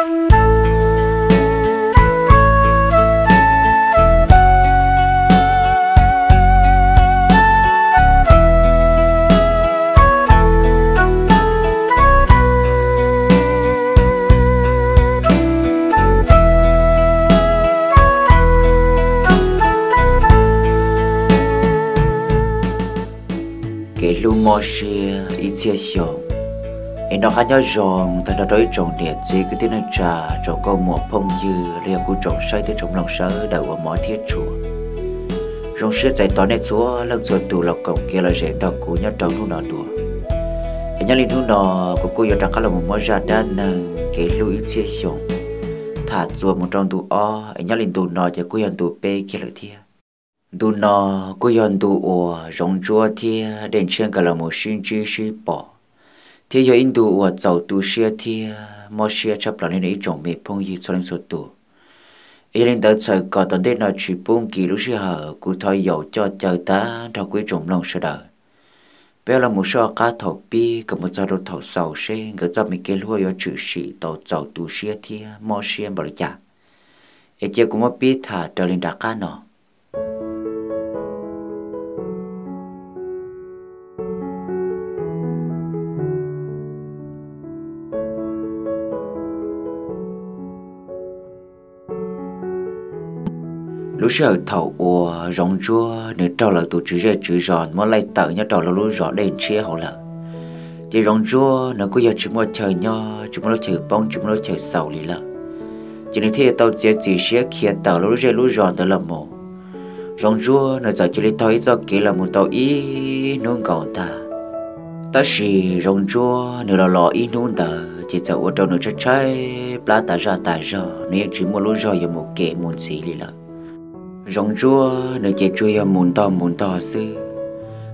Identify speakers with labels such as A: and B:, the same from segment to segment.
A: cái lu mò xia ít chia sầu, em nó hay nhớ rằng ta đã đối trồng địa chỉ cái tiếng trà trồng câu mùa phong dư liền cú trồng say tới trồng lòng sớ đầu ở mỏ thiết chùa, rong xia chạy tỏi nét chúa lần xuân tù lộc cổng kia là rèn đầu cú nhớ trồng nu nọ đùa, em nhớ linh nu nọ của cô giờ đang khá là một món ra đan nâng cái lu ít chia sầu, thả chùa một trong tù o, em nhớ linh tù nọ cho cô yên tù pe kia lợi thiê. Du nọ cô yon du ủa rong chúa thia đến trên cả là một sinh chi sĩ bỏ thia giờ in du ủa giàu tu xia thia mò xia chấp lại nên ý trồng mẹ phong gì cho lên số tu ý lên tới trời có tận đây nó chỉ buông kỳ lúc xưa hở cụ thôi dầu cho chờ ta cho quý trồng lòng sợ đời bây là một số cá thầu pi cầm một giờ đồ thầu sầu xe người cho mình kêu lúa cho chữ sĩ tàu giàu tu xia thia mò xia bảo chả ấy chưa cũng mất biết thả trở lên đặt cá nọ lúc sau thầu ua rong chua nếu trâu là tụ chữ giòn mà lại tự nhớ trâu là lúc rõ đèn chia hậu là thì rong chua nó có giờ chỉ muốn chờ nho chỉ muốn chờ bông chỉ muốn chờ sầu lì là chỉ nên thì tàu chỉ xé kia tàu lúc giòn đó là mồ rong chua nó giờ chỉ lấy tàu ít do kia là một tàu ít nung còn ta chỉ rong chua nếu là lò ít nung ta chỉ giờ ở trâu nó trái plá ta ra nếu chỉ muốn lúc giòn giờ một kệ muốn xí lì là rong chua nếu chỉ chui muốn to sư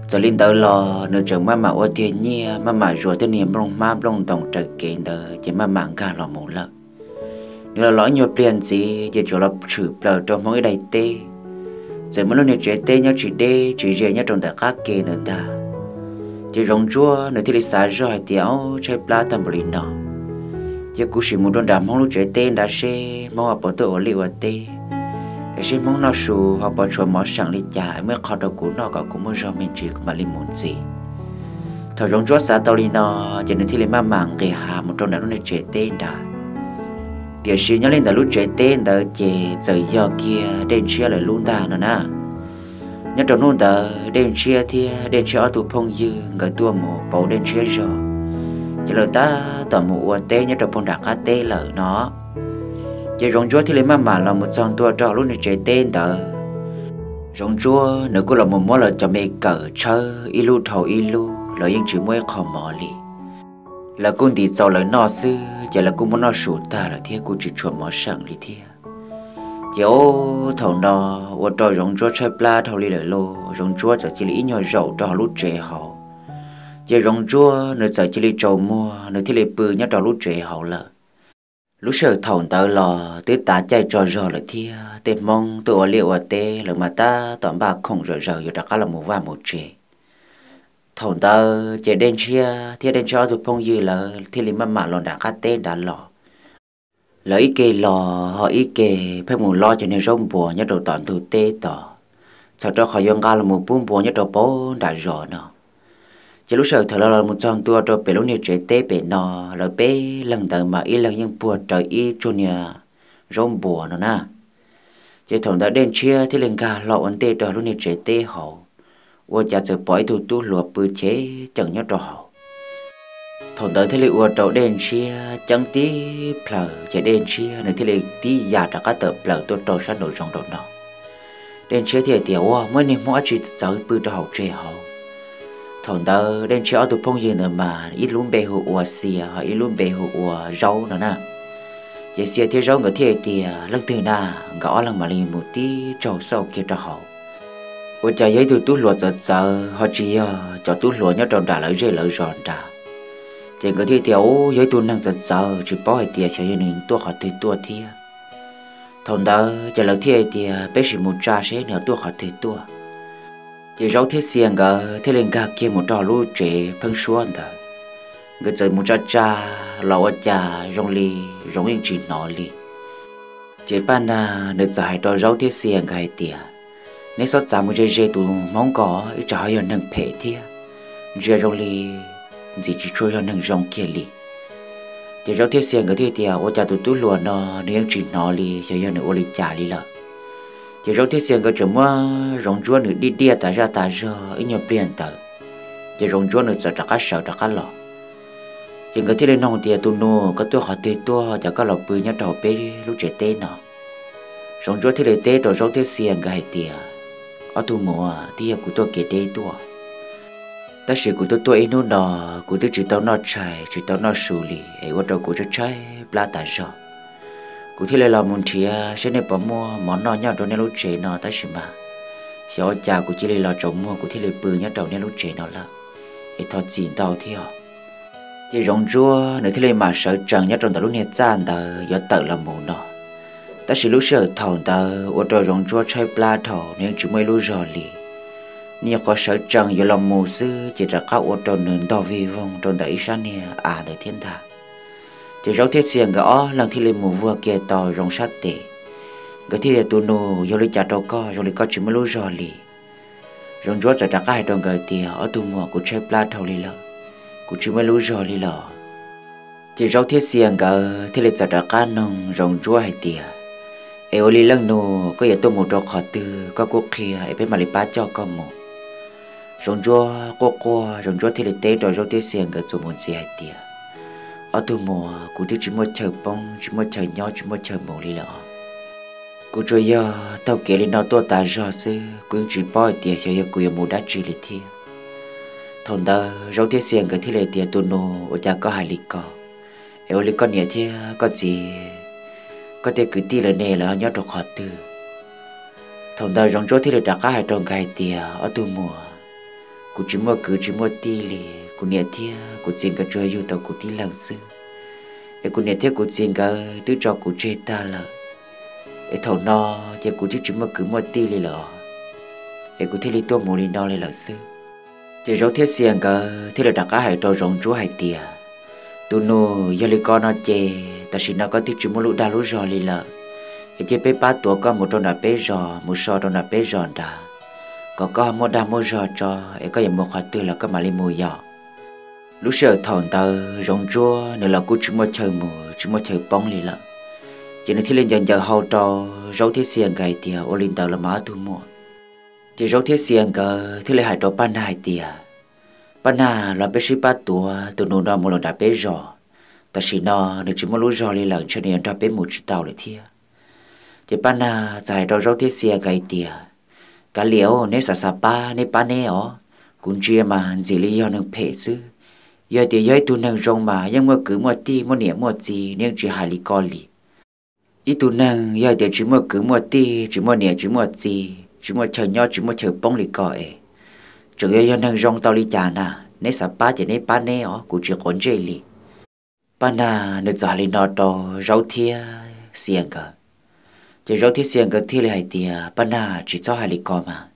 A: giờ linh tới lò nếu chẳng mà ở thiên nhiên mà rồi tới niệm long đồng trời kiện đời chỉ mà mạng cả lò một lần nếu là lõi nhiều tiền gì chỉ cho là chữ bờ trong mỗi đại tê giờ mới nói chuyện tê nhau chỉ đê chỉ riêng nhau trong tất cả kê nữa ta chỉ rong chua nếu thì đi xa rồi thì áo chơi plá tầm bì nọ chỉ cú chỉ muốn đón đám mong lúc chuyện tê đã xe mong ở bỏ tự ở liệu ở tê chỉ mong nó sù họ bỏ chuột mỏ sẵn đi chả mới khó đầu cú nó cả cũng muốn cho mình chỉ mà li muốn gì thời rong chua xa tàu li nó cho nên thì lấy mảng cái hà một trong đó nó chơi tên đã kia xí nhớ lên là lúc chơi tên đã chơi giờ giờ kia đen chia lại luôn ta nữa nè nhớ trong luôn ta đen chia ở tụ phong dư người tua mồ bảo đen chia rồi chỉ là ta tầm mồ tên nhớ trong phong đặc cá tên lợ nó chỉ rong chúa thì lấy mà là một con tua trò luôn để chơi tên tờ rong chúa nếu có là một món là cho mẹ cỡ chơi ilu thầu ilu là những chữ mới khó mò li là con đi giàu lời nọ sư chỉ là con muốn nó sụt ta là thế cô chỉ chuột mò sẵn đi thế chỉ ô thầu nọ ô trò rong chúa chơi pla thầu li lời lô rong chúa chỉ là ít nhỏ dầu trò lúc trẻ hậu chỉ rong chúa nếu chỉ là trầu mua nếu thì là bự nhá trò lúc trẻ hậu là lúc sợ thầu tao lò tới ta chạy trò là thia tê mong tôi ở liệu ở tê là mà ta tóm bà không rồi giờ đã là một và một trẻ thầu tao chạy đen chia thia đen cho tụi phong dư là thì lấy mà lòn đã cá tê đã lò lấy kê lò họ ý kê phải một lo cho nên rong bùa nhớ đầu tọn tụi tê tỏ sau đó khỏi yon ga là một bún bùa nhớ đầu bố đã rõ nó chỉ lúc sau thời là một trong tua cho bé lúc này trẻ té bé nọ là bé lần đầu mà ít lần những bùa trời ít cho nhà rong bùa nó na chỉ thằng đã đen chia thì lần cả lọ ấn tê cho lúc này trẻ té hậu và cha giờ bói tu lụa bự chế chẳng nhớ trò hậu thằng đã thì lại và trâu đen chia chẳng tí phở chỉ đen chia này thì lại tí già đã cá tập phở tôi trâu sát nổi trong đầu nó đen chia thì tiểu mới nên mỗi chỉ giờ bự cho hậu trẻ hậu thằng đó đen chia tụ phong gì nữa mà ít luôn bề hồ ua xìa hoặc ít luôn bề hồ ua rau nữa nè chỉ xìa thì rau người thì lần từ na gõ lần mà liền một tí trâu sau kia cho họ ôi trời giấy tụi lúa giờ họ chỉ cho tụi lúa nhớ trồng đã lấy giòn đã chỉ người thì thiếu giấy tụi năng giờ chỉ bỏ hai tia cho nên tua họ thì tua thia thằng đó chỉ lấy thì bé chỉ một trà sẽ nữa tua họ thì tua chỉ rau thế xiên gà thế lên gà kia một trò lúa trẻ phân xuân đó người chơi muốn cha cha lò cha rong li rong yên chỉ nọ li chế ban na nữ giải đó rau thiết xiên gai tiệt nếu sót giảm một dây tụ mong có ít trả hơn nâng phê tiệt giờ rong li chỉ trôi hơn nâng rong kia li thì rau thiết xiên cái tiệt ô cha tụ luôn nó nếu chỉ nọ li giờ hơn ô li trả li là thì rau thiết xiên cái chỗ mà rong chúa nữ đi đi ta ra ít nhiều biển tờ thì rong chúa nữ sợ trả cá lò chỉ cái thiết nông thì tụ nô có tôi họ tê tôi cho các lộc bưởi nhá trầu bê lúc trẻ tê nọ rong chúa thiết tê rồi rau thiết xiên cái tiệt ở tu mùa thì của tôi kể đây tua ta sẽ của tôi ấy nó của tôi chỉ tao nó chạy chỉ tao nó xử lý ấy ở đâu của tôi chạy bla ta rồi của thì lại là muốn thìa sẽ nên bỏ mua món nó nhau đó nên lúc trẻ nó ta sẽ mà hiểu cha của chỉ lại là trồng mua của thì lại bự nhá đầu nên lúc trẻ nó là ấy thọ chín tao theo chỉ rong chúa nữa thì lại mà sợ chẳng nhá trong tao lúc này chan tao giờ tự là mù nó ta sẽ lúc sợ thầu ta ở đó rong chúa chạy bla thầu nên chỉ mới lúc rồi li nhiều có sợ chẳng giờ làm mù sư chỉ là các ở đó nên tao vi vong trong đại san nè để thiên thà thì rau thiết xiên gõ lần thì lên mù vừa kia tao rong sát tệ cái thì tụi nó giờ lấy chả đâu có rồi lấy có chỉ mới lúc rồi li rong chúa chỉ là cái trong cái tiề ở tụi mùa của chạy bla thầu li là của chỉ mới lúc rồi li là thì rau thiết xiên gõ thì lấy chả là cái nông rong chúa hay tiề eo li lăng nô có giờ tôi một đọc họ từ có quốc kia ấy bên mà lấy bát cho con một rong chúa cô rong chúa thì lấy té rồi rau thiết xiên gõ cho một gì hay tiề ở tôi mùa của tôi chỉ muốn chờ bông chỉ muốn chờ nhau chỉ muốn chờ mùa li là của tôi giờ tao kể lên nào tôi ta rõ sư cũng chỉ bao tiền cho giờ của mùa đã chỉ lịch thi thằng đó rau thiết xiên cái thì lấy tiền tôi nô ở nhà có hai lịch cỏ eo lịch con nhẹ thì có gì có thể cứ ti là nè là nhớ được họ từ thằng đó rong chúa thì lấy đặt hai tròn gai tiền ở tôi mùa của chỉ mua ti li của nhẹ thì của chuyện cái chơi yêu tao của ti lăng sư ấy của nhẹ thì của chuyện cái đứa cho của chơi ta là ấy thầu no thì của chỉ mua ti li là ấy của thì li tôi mua li no li là sư thì rau thiết xiên cái thì là đặt hai tròn rong chúa hai tiền tu nô giờ li con nó chê ta chỉ nó có chỉ mua lúa đa lúa giò li là ấy chỉ bé ba tuổi có một tròn đá bé giò một sò tròn đá bé giò đá có một đá một giò cho ấy có một hạt tư là có mà li mùi giò lúc sợ thằng ta rong chúa nữa là cũng chỉ mua chơi bóng li là chỉ nên thì lên dần dần hậu trò rau thiết xiên cái tiề ô linh tàu là má tu mua thì rau thiết xiên cái thì lại hai trò ban hai tiề ban na là bé sĩ ba tuổi tu nô nó một lần đá bé giò ta chỉ nó để chỉ mua lúa giò li lợn cho nên ta bé một chỉ tàu lại thia thì ban na giải đó rau thiết xiên cái tiề cá liễu nếu sa pa nếu pa nè ó cũng chia mà gì li do nâng phê chứ giờ thì giờ tu nâng rong mà nhưng mà cứ mua ti mua niệm mua gì nên chỉ hai li con li ít tu nâng giờ thì chỉ mua cứ mua ti chỉ mua niệm chỉ mua gì chỉ mua chờ nhau chỉ mua chờ bông li co ấy chừng giờ nâng rong tao li chả nà nếu sa pa chỉ nếu pa nè ó cũng chỉ còn chơi li pa na nếu giả li nó to rau thia xiên cả thì rau thiết xiên cái thì lại thì ban na chỉ cho hai lý con mà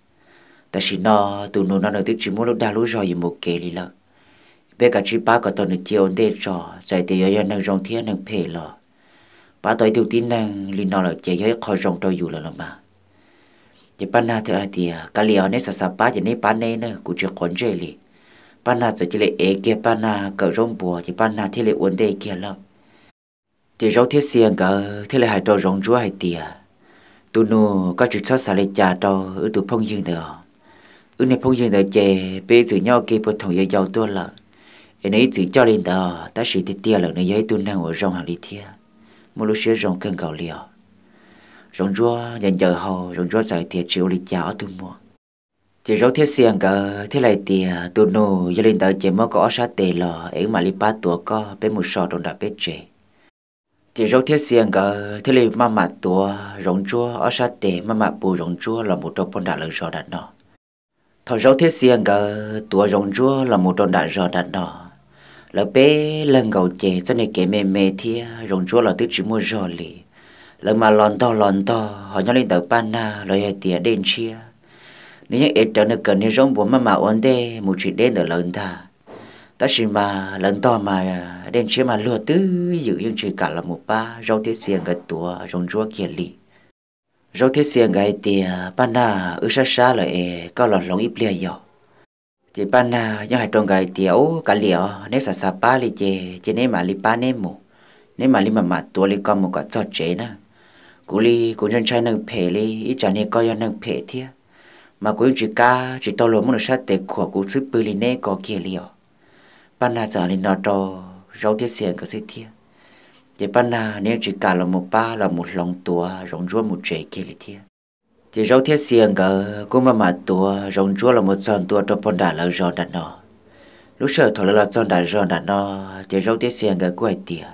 A: ta chỉ nó tụi nó nói tới chỉ muốn lúc đa lúc rồi một kề đi lợ bây cả chỉ ba cái tuần được chiều để cho giải thì giờ năng rong thiết năng phê lợ ba tới đầu tiên năng li nó là chỉ giới khỏi rong tôi dù là mà thì ban na thì cái liều này sa ba thì này ban này nữa cũng chỉ còn chơi li ban na chỉ là ế kia ban na cỡ rong bùa thì ban na thì lại uốn đây kia lợ thì rau thiết xiên cả thì lại hai trò rong chúa hai tiề tụi nó có chuyện sao xả lại trà trò ở tụi phong dương đó ở này phong dương đó chè bây giờ nhau kia bớt thằng giàu tôi là ấy nấy chỉ cho lên đó ta chỉ tiệt tiệt là này giấy tụi nào ở rong hàng lý thiê một lúc xưa rong cơn gạo liều rong chúa nhận giờ hầu rong chúa giải tiệt chịu lý trà ở tụi mua thì rau thiết xiên cả thì lại tiề tụi nó giờ lên đó chè mới có sát tề là ấy mà lý ba tuổi có bên một sọ trong đã bên chè thì rau thiết xiên cả thế này mà mặt tua rong chúa ở sát tề mà mặt bù rong chúa là một trong bốn đại lợi giò đạn nọ thọ rau thiết xiên cả tua rong chúa là một trong đại giò đạn nọ là bé lần gầu chè cho nên kể mê thia rong chúa là tức chỉ mua giò lì lần mà lòn to họ nhớ lên tờ pan na rồi tiệt đen chia nếu như ít cho nó cần như rong bùa mà ổn đê một chuyện đen ở lớn ta ta chỉ mà lần to mà đến chế mà lừa tứ dự những chỉ cả là một ba rau tiết xiên cái tua rong chúa kia lì rau tiết xiên cái tia ban na ở xa xa lại có lọt lòng ít lia dọ chỉ ban na những hai trong cái tiểu cả liều nếu xa xa ba li chế nếu mà li ba nếu mù nếu mà li mà tua li con một cái cho chế nè cú li cú chân trai nâng phê li ít chả nên coi nâng phê thiệt mà cú chỉ ca chỉ tao luôn muốn sát tệ của cú sức bự li nè có kia liều ban na giờ li nó cho rau tiết xiên cái gì thiệt chỉ ban na nếu chỉ cả là một ba là một lòng tua rong chúa một chế kia li thiệt chỉ rau tiết xiên cái cũng mà tua rong chúa là một tròn tua cho bọn đà là giòn đàn nọ lúc sợ thôi là tròn đà giòn đàn nọ chỉ rau tiết xiên cái quay tiệt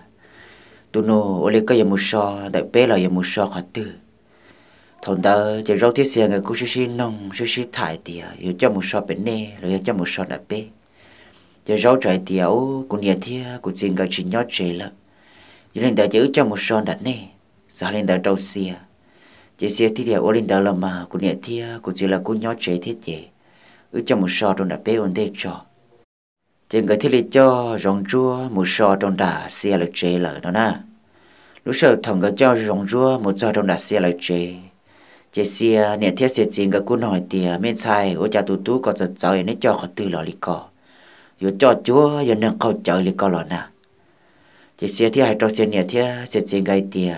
A: tụi nó ở đây có một số đại bé là một số khó tư thằng đó chỉ rau tiết xiên cái cũng xí nông xí thải tiệt rồi cho một số bên nè rồi cho một số đại bé chỉ rau trái tiệt cũng nhiều thiệt cũng chỉ cái chỉ nhót chế lắm cho nên đã giữ cho một số đặt nè giờ lên đã trâu xia chỉ xia thì ở lên đó là mà cũng nhiều thiệt cũng chỉ là cũng nhót chế thiết gì ở cho một số trong đại bé ổn định cho chỉ người thiết lý cho rong chúa một số trong đà xia là chế lợi đó nè lúc sau thằng cái cho rong chúa một số trong đà xia là chế chế xia nè thiết xia chính cái cuốn hỏi tiệt men sai ở cha tú có giật giỏi nên cho họ từ lò lì cò rồi cho chúa giờ nâng câu chợ lì cò lò nè chế xia thì hai trò xia nè thiết xia chính cái tiệt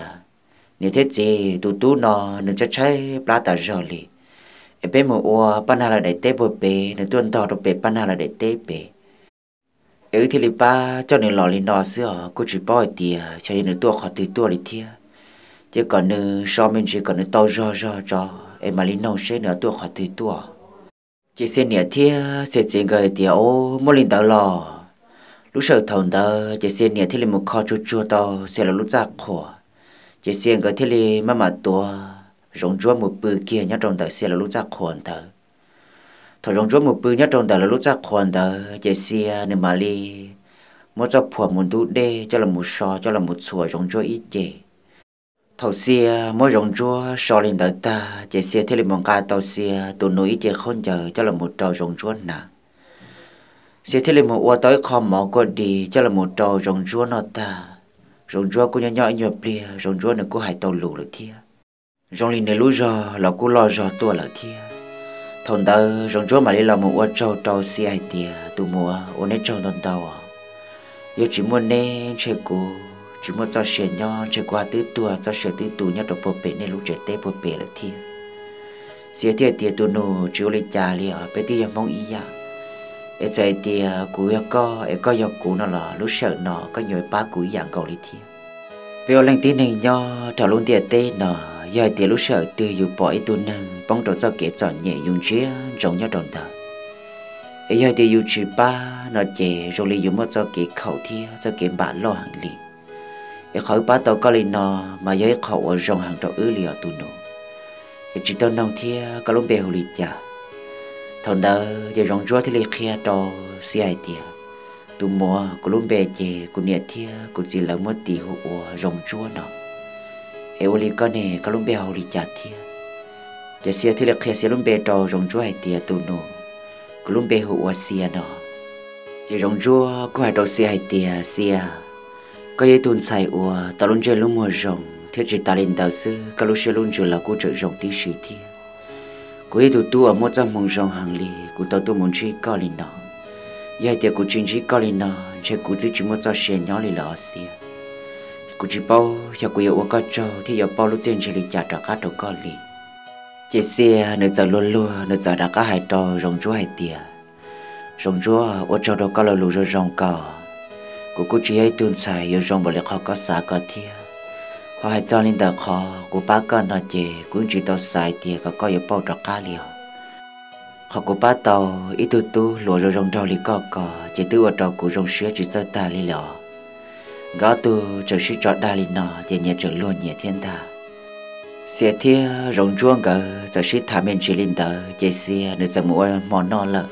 A: nè thiết gì tú nó nên cho trái plá tà rò lì em bé một ô pan là để tép bờ bể nên tuần to rồi bể pan là để tép bể thì li ba cho nên lò li nọ xưa cô chỉ bỏ tiệt cho nên tua khó từ tua li thiệt chỉ còn nữa so mình chỉ còn nữa tao cho em mà li nọ sẽ nữa tua khó từ tua chỉ xem nè thiệt sẽ chỉ người tiệt ô mỗi lần tao lò lúc sau thằng đó chỉ xem nè thiệt li một kho chua tao sẽ là lúc ra khổ chỉ xem cái thiệt li mà tua rong chúa một bự kia nhớ trong tao sẽ là lúc ra khổ tao thằng rong chúa một bự nhất trong đời là lúc chắc khoan đời chạy xe nên mà li một cho phù một đủ đê cho là một sò cho là một sủa rong chúa ít chạy thằng xe mỗi rong chúa sò lên đời ta chạy xe thế là một cái tàu xe tụi nó ít chạy không chờ cho là một trò rong chúa nè xe thế là một ô tới kho mỏ có đi cho là một trò rong chúa nó ta rong chúa cũng nhỏ nhỏ bia rong chúa nó cũng hai tàu lù được thiệt rong lên này lú rò là cũng lo rò tua là thiệt thằng đó rong chúa mà đi làm một ô trâu xì ai tiệt tụ mùa ô nét trâu đòn tàu à giờ chỉ muốn nè chơi cô chỉ muốn cho xe nhau chơi qua tứ tua cho xe tứ tụ nhau đồ bột bể nên lúc chơi tết bột bể là thiệt xe thiệt tiệt tụ nô chiếu lên trà liền bé tiệt mong ý à em chạy tiệt cú em có giờ cú nó là lúc sợ nó có nhồi ba cú dạng cầu đi thiệt bây giờ tí này nhau thảo luôn tiệt tê nó giờ tiệt lúc sợ từ dù bỏ tụ năng bóng đồ cho kẻ chọn nhẹ dùng chia giống nhau đòn thở ấy giờ tiệt dù chỉ ba nó chè rồi lấy dùng một cho kẻ khẩu thiệt cho kẻ bạn lo hàng lì ấy khỏi ba tàu có lên nó mà giờ khẩu ở trong hàng trâu ứ lìa tụ nổ ấy chỉ tao nông thiệt có lúc bèo hồ lì chả thằng đó giờ rong chúa thì lấy kia trò xì ai tiệt tụ mùa có lúc bè chè của nhiệt thiệt của chỉ là một tí hồ rong chúa nó ấy li con này có lúc bèo hồ lì chả thiệt giờ xia thì là kia xia lúc bè trò rong chúa ai tiệt tụ nổ có lúc bè hồ xia nó giờ rong chúa có hai trò xia ai tiệt xia có ye tuần sai ua ta luôn chơi lúc mùa rồng thiết chỉ ta lên tàu sư các lúc chơi luôn chơi là cô chơi rồng tí sĩ thiệt cô ye tu ở một trăm mông rồng hàng lì cô tao tu muốn chơi cao lì nọ giờ tiệt cô chơi cao lì nọ chơi cô chỉ một trăm xe nhỏ lì lọ xia cô chỉ bao cho cô ye ua cao trâu thì giờ bao lúc trên chơi lì chả trả cá đồ cao lì chơi xe nơi giờ luôn nơi giờ đã cá hai trâu rồng chúa hai tiệt rồng chúa ua trâu đồ cao là lù rồi rồng cao cô chỉ hay tuần sai yêu rong bởi họ có xa có thiệt họ hay cho lên đời họ cô bác con nó chè cũng chỉ tao sai thiệt có yêu bao trọc cá liều họ cô bác tao ít tu lùa rồi rong trâu li có chỉ tu ở trâu của rong sữa chỉ sơ ta li lọ gõ tu chờ sĩ trọ đa li nọ chỉ nhẹ trở luôn nhẹ thiên ta xe thiệt rong chuông gỡ chờ sĩ thả men chỉ lên đời chỉ xe nơi giờ mua món no lợ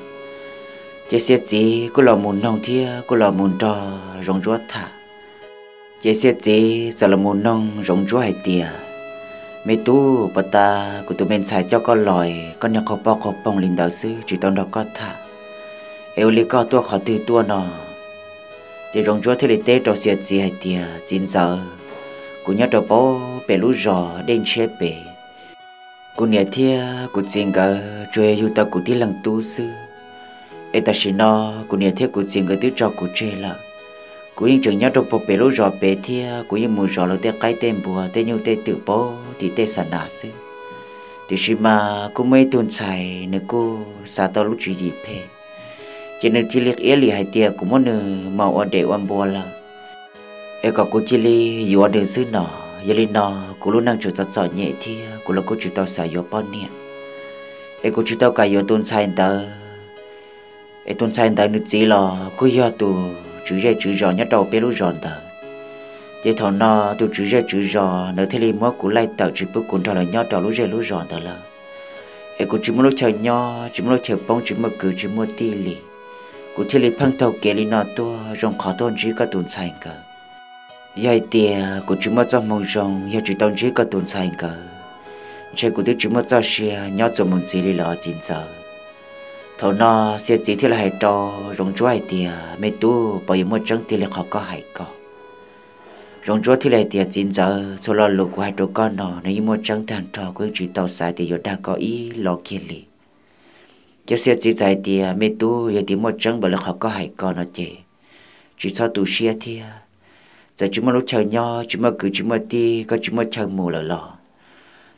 A: chế xe gì cô làm muốn nông thia cô làm muốn trò rong chúa thả chế xe gì giờ là muốn nông rong chúa hay tiệt mấy tu bà ta của tụi mình xài cho con lòi con nhà khó bong linh đạo sư chỉ tao đó có thả eo li co tua khó từ tua nọ thì rong chúa thế li tê trò xiết gì hay tiề chín giờ cú nhớ trò bố bể lú rò đen chế bể cú nhớ thia cú chuyện gỡ chơi yêu ta cú đi lăng tu sư ê ta chỉ nó cú nhớ thia cú chuyện gỡ tiếp cho cú chơi là cú yên chừng nhớ trò bố bể lú rò bể thia cú yên mù rò là tê cái tên bùa tê nhiêu tê tự bố thì tê sẵn nà sư thì khi mà cú mấy tuần xài nữa cú xa tao lúc chuyện gì phê cho nên chỉ liệt ý li hay tiề cũng muốn màu ở để quan bùa là em có cô chỉ li dù ở đường xứ nọ giờ li nọ cô luôn đang chịu tao sỏi nhẹ thì cô là cô chịu tao xài vô bao nhiêu em cô chịu tao cả vô tuần sai tao em tuần sai tao nước gì là cô giờ tụ chữ rõ nhớ đầu bé lúc rõ tao vậy thằng nọ tụ chữ rõ nếu thế li mất cô lại tao chỉ bước cuốn trở lại nhớ đầu lúc rõ tao là em cô chỉ muốn lúc chờ nhớ chỉ muốn lúc chờ bông chỉ muốn cứ chỉ muốn ti li cô thấy li phăng thầu kể li nọ tua rong khó tôn chỉ có tuần sai cả vậy thì cô chỉ muốn cho mong rong giờ chỉ tôn chỉ có tuần sai cả chơi cô chỉ muốn cho xe nhớ cho mình gì li lo chín giờ thầu nọ xe chỉ thì là hay to rong chúa thì mấy tu bởi một trắng thì là khó có hay có rong chúa thì là thì chín giờ số lo lục của hai đứa con nọ nếu một trắng thằng trò cũng chỉ tàu sai thì giờ đã có ý lo kia li cho xe chỉ chạy thì mấy tu giờ thì một trắng bởi là khó có hay có nó chỉ sau tu xe thì giờ chúng mà lúc chờ nhau chúng mà cứ chúng mà đi có chúng mà chờ mù lò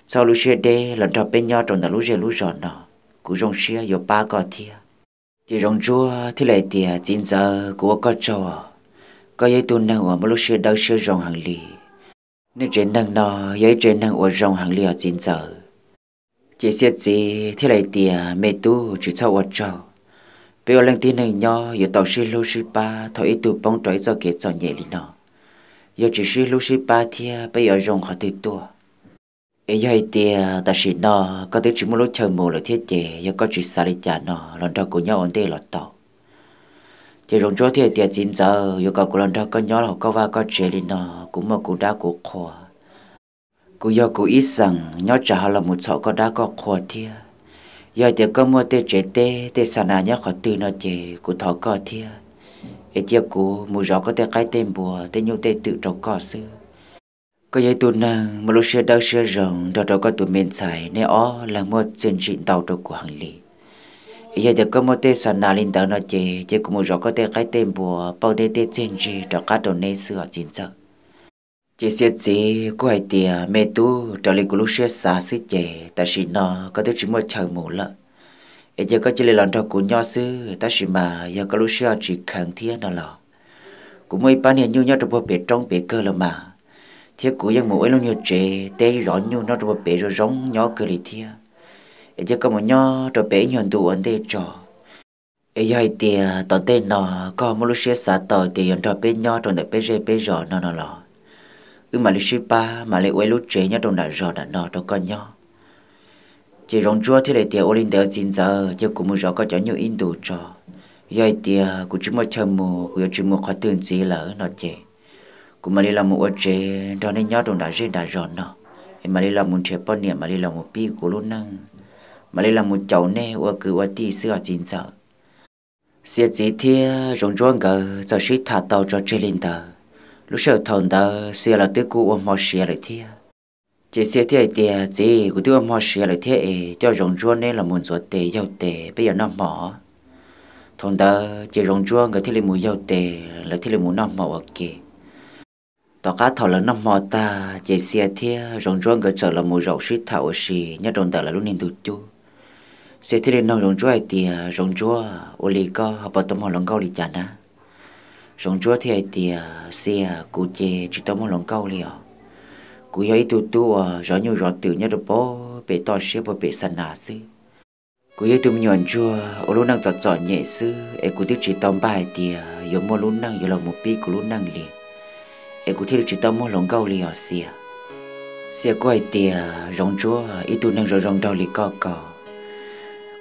A: sau lúc xe đây lần đầu bên nhau trong đó lúc giòn nọ cú rong xe giờ ba có thì rong chúa thì lại thì 9 giờ của có trò có giấy tuần năng ở một lúc xe đâu xe rong hàng lì nên trên năng nọ giấy trên năng ở rong hàng lì ở 9 giờ chỉ xe gì thì lại thì mẹ tu chỉ sau ở trò bây giờ lần tin này nhau giờ tàu xe lô xe ba thôi ít tu bông trái cho kế cho nhẹ đi nọ giờ chỉ xe lô xe ba thì bây giờ rong họ từ tua ấy giờ thì ta chỉ nọ có thể chỉ một lúc chờ mù là thiết chế giờ có chỉ xài trả nọ lần đầu của nhau ổn định là tàu chỉ rong chúa thì 9 giờ giờ có lần đầu có nhau là có va có chế đi nọ cũng mà cũng đã cũng khoa cũng giờ cũng ít rằng nhau trả là một số có đã có khoa thì giờ thì có mua tê chế tê sản nào nhá khó từ nó chế cũng thọ có thì ấy chia cũng mua rõ có tê cái tên bùa tê nhiêu tê tự trồng cỏ xưa có giấy tuần năng mà lúc xe đau xe rộng đó có tụi mình xài nên là một chương trình tàu đồ của hàng lì giờ thì có một tê sản nào lên tàu nó chế cũng mua rõ có tê cái tên bùa bao tê chương trình đó cả đồ này xưa 9 giờ chế xe gì có ai tiề mẹ tu trở lại của lúc xe xa xí chế ta chỉ nó có thể chỉ một chờ mù lợ giờ có chỉ là lần đầu của nhau xưa ta chỉ mà giờ có lúc xe chỉ kháng thiên nó lọ cũng mấy bạn hiện như nhau trong bể trong bể cơ là mà thiết của dân mỗi lúc nhiều chế tê rõ như nó trong bể rồi giống nhỏ cơ đi thia giờ có một nhỏ trong bể nhận đủ ổn định trò giờ thì tao tên nó có một lúc xe xa tàu thì nhận trong bể nhỏ trong bể rõ nó lọ mà lịch sử ba mà lại quay lúc chế nhá trong đã rõ đã nọ đâu con nhỏ chỉ rong chúa thì lại tiệt ô linh đeo 9 giờ chứ cũng muốn rõ có cho nhiều in đủ trò giờ tiệt cũng chỉ một chờ mù cũng chỉ một khó tưởng gì là nó chế cũng mà đi làm một chế cho nên nhớ trong đã rõ nọ mà đi làm một chế bao nhiêu mà đi làm một pi của luôn năng mà đi làm một chậu nè ở cứ ở tí xưa 9 giờ xe gì thì rong chúa ngờ giờ sĩ thả tàu cho chơi lên tờ lúc sau thằng đó xe là tới cụ ông họ xe lại thế chỉ xe thế thì chỉ của tôi ông họ xe lại thế cho rong chúa nên là muốn ruột tệ giàu tệ bây giờ nó mỏ thằng đó chỉ rong chúa người thế là muốn giàu tệ là thế là muốn nó mỏ ok tao cá thầu là nó mỏ ta chỉ xe thế rong chúa người trở là muốn rau xít thảo xì nhớ trong đó là lúc nên tụt chú xe thế là nó rong chúa thì rong chúa oli có họ bắt tao mỏ lòng câu đi chả na rong chúa thì xe cụ chế chỉ tao muốn lòng câu liền cụ ấy tu rõ như rõ tự nhớ được bố bể to xe bố bể sàn nà sư cụ ấy tu nhọn chúa ở lúc năng giọt nhẹ sư ấy cụ tiếc chỉ tao bài thì giờ mua lúc năng giờ là một pi của lúc năng liền ấy cụ tiếc chỉ tao muốn lòng câu liền xe cụ ấy thì rong chúa ấy tu năng rồi rong đầu liền co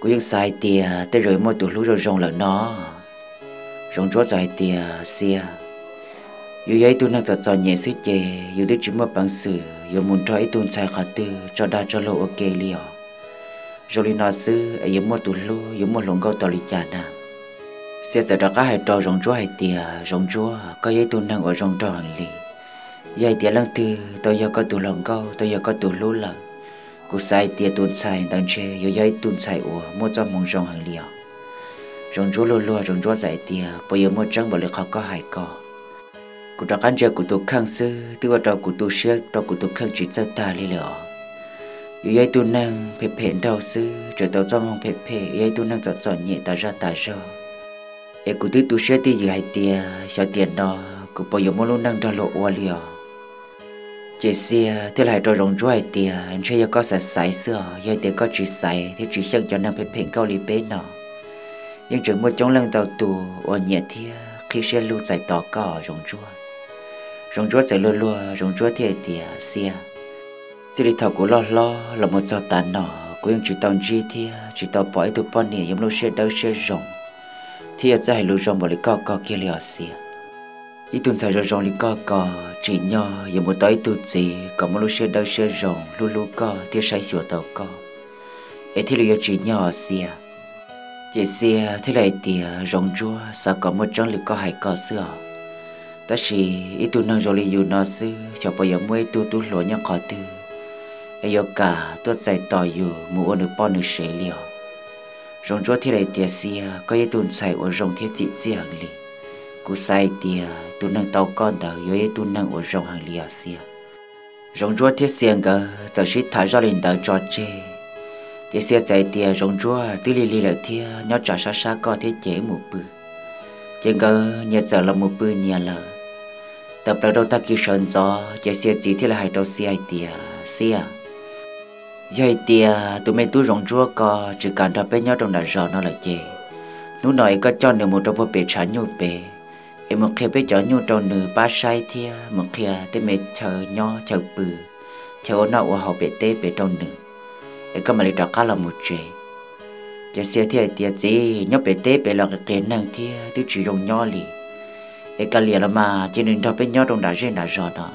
A: cụ ấy sai thì tới rồi mua tụ lúc rồi rong là nó rong chúa dài thì xe dù ấy tôi năng giọt nhẹ sức chè dù tôi chỉ một bằng sự dù muốn cho ấy tôi sai khá tư cho đa cho lâu ok liền rồi li nói sư ấy một tụ lu dù một lòng câu tỏ lý chả nào xe giờ đó có hai trò rong chúa hai tia rong chúa có giấy tu năng ở rong trò hàng lì giấy tia lần tư tôi giờ có tu lòng câu tôi giờ có tu lú lợ cú sai tia tuôn sai đằng che giờ giấy tuôn sai ủa mua cho mong rong hàng liều rong chúa lúa lúa rong chúa giải tia bây giờ mua trắng bảo lực họ có hai cò cú đó cán chơi cú tu khang sư từ vào trò cú tu xếp trò cú tu khang chỉ cho ta li lợ giờ giấy tu năng phê phê đầu sư trở tàu cho mong phê phê giấy tu năng chọn nhẹ ta ra em cũng tự tu sửa thì gì hay tiền sao tiền đó cũng bây giờ muốn luôn đang cho lộ qua liò chị xe thế lại cho rong chúa hay tiền anh sẽ có sạch sải xưa giờ tiền có chỉ sải thì chỉ xem cho năng phải phèn cao li bé nọ nhưng chừng một trong lần tàu tù ở nhẹ thì khi xe lưu giải tỏ cỏ rong chúa giải lua lua rong chúa thì tiền xe chỉ đi thầu của lo là một trò tàn nọ của những chỉ tàu chi thì chỉ tàu bỏi tụ bọn này giống lúc xe đâu xe rong thì ở在路上冇哩高高嘅了事，一顿在路上哩高高，只nhỏ有冇tới tu gì，có冇路xe đâu xe rong，路路高，啲晒小道高，而ที่哩只nhỏ事，這些ที่嚟啲rong chúa，sao có một張哩có hai個事，但是一頓能做哩有那事，就不要每tu tu攞nya khó tu，而有cả tôi在ต่ออยู่冇อันนึป้อนนึเสีย了。rong chúa thì lại tiệt xia có ý tuần sai ở rong thiết dị dị hàng lì cú sai tiệt tuần năng tàu con đầu yếu ý tuần năng ở rong hàng lì ở xia rong chúa thiết xia ngờ giờ shít thả ra lên đầu trò chê tiệt xia chạy tiệt rong chúa tư lì lì lợi thiê nhớ trả xa xa co thiết chế một bự chừng ngờ nhớ giờ là một bự nhà lờ tập đầu đâu ta kêu sơn gió tiệt xia chỉ thì là hai đầu xia tiệt xia giờ thì tụi mình tu rong chúa có chỉ cần đọc bên nhau trong đại rõ nó là gì nếu nói có cho nửa một trong bộ bể trả nhu bể em một khi biết cho nhu trong nửa ba sai thì một khi tới mình chờ nho chờ bự chờ nó ở hậu bể tế bể trong nửa em có mà lấy đọc khá là một chuyện giờ xe thì gì nhóc bể tế bể là cái kỹ năng thì tôi chỉ rong nho lì em cả liền là mà chỉ nên đọc bên nhau trong đại rõ đó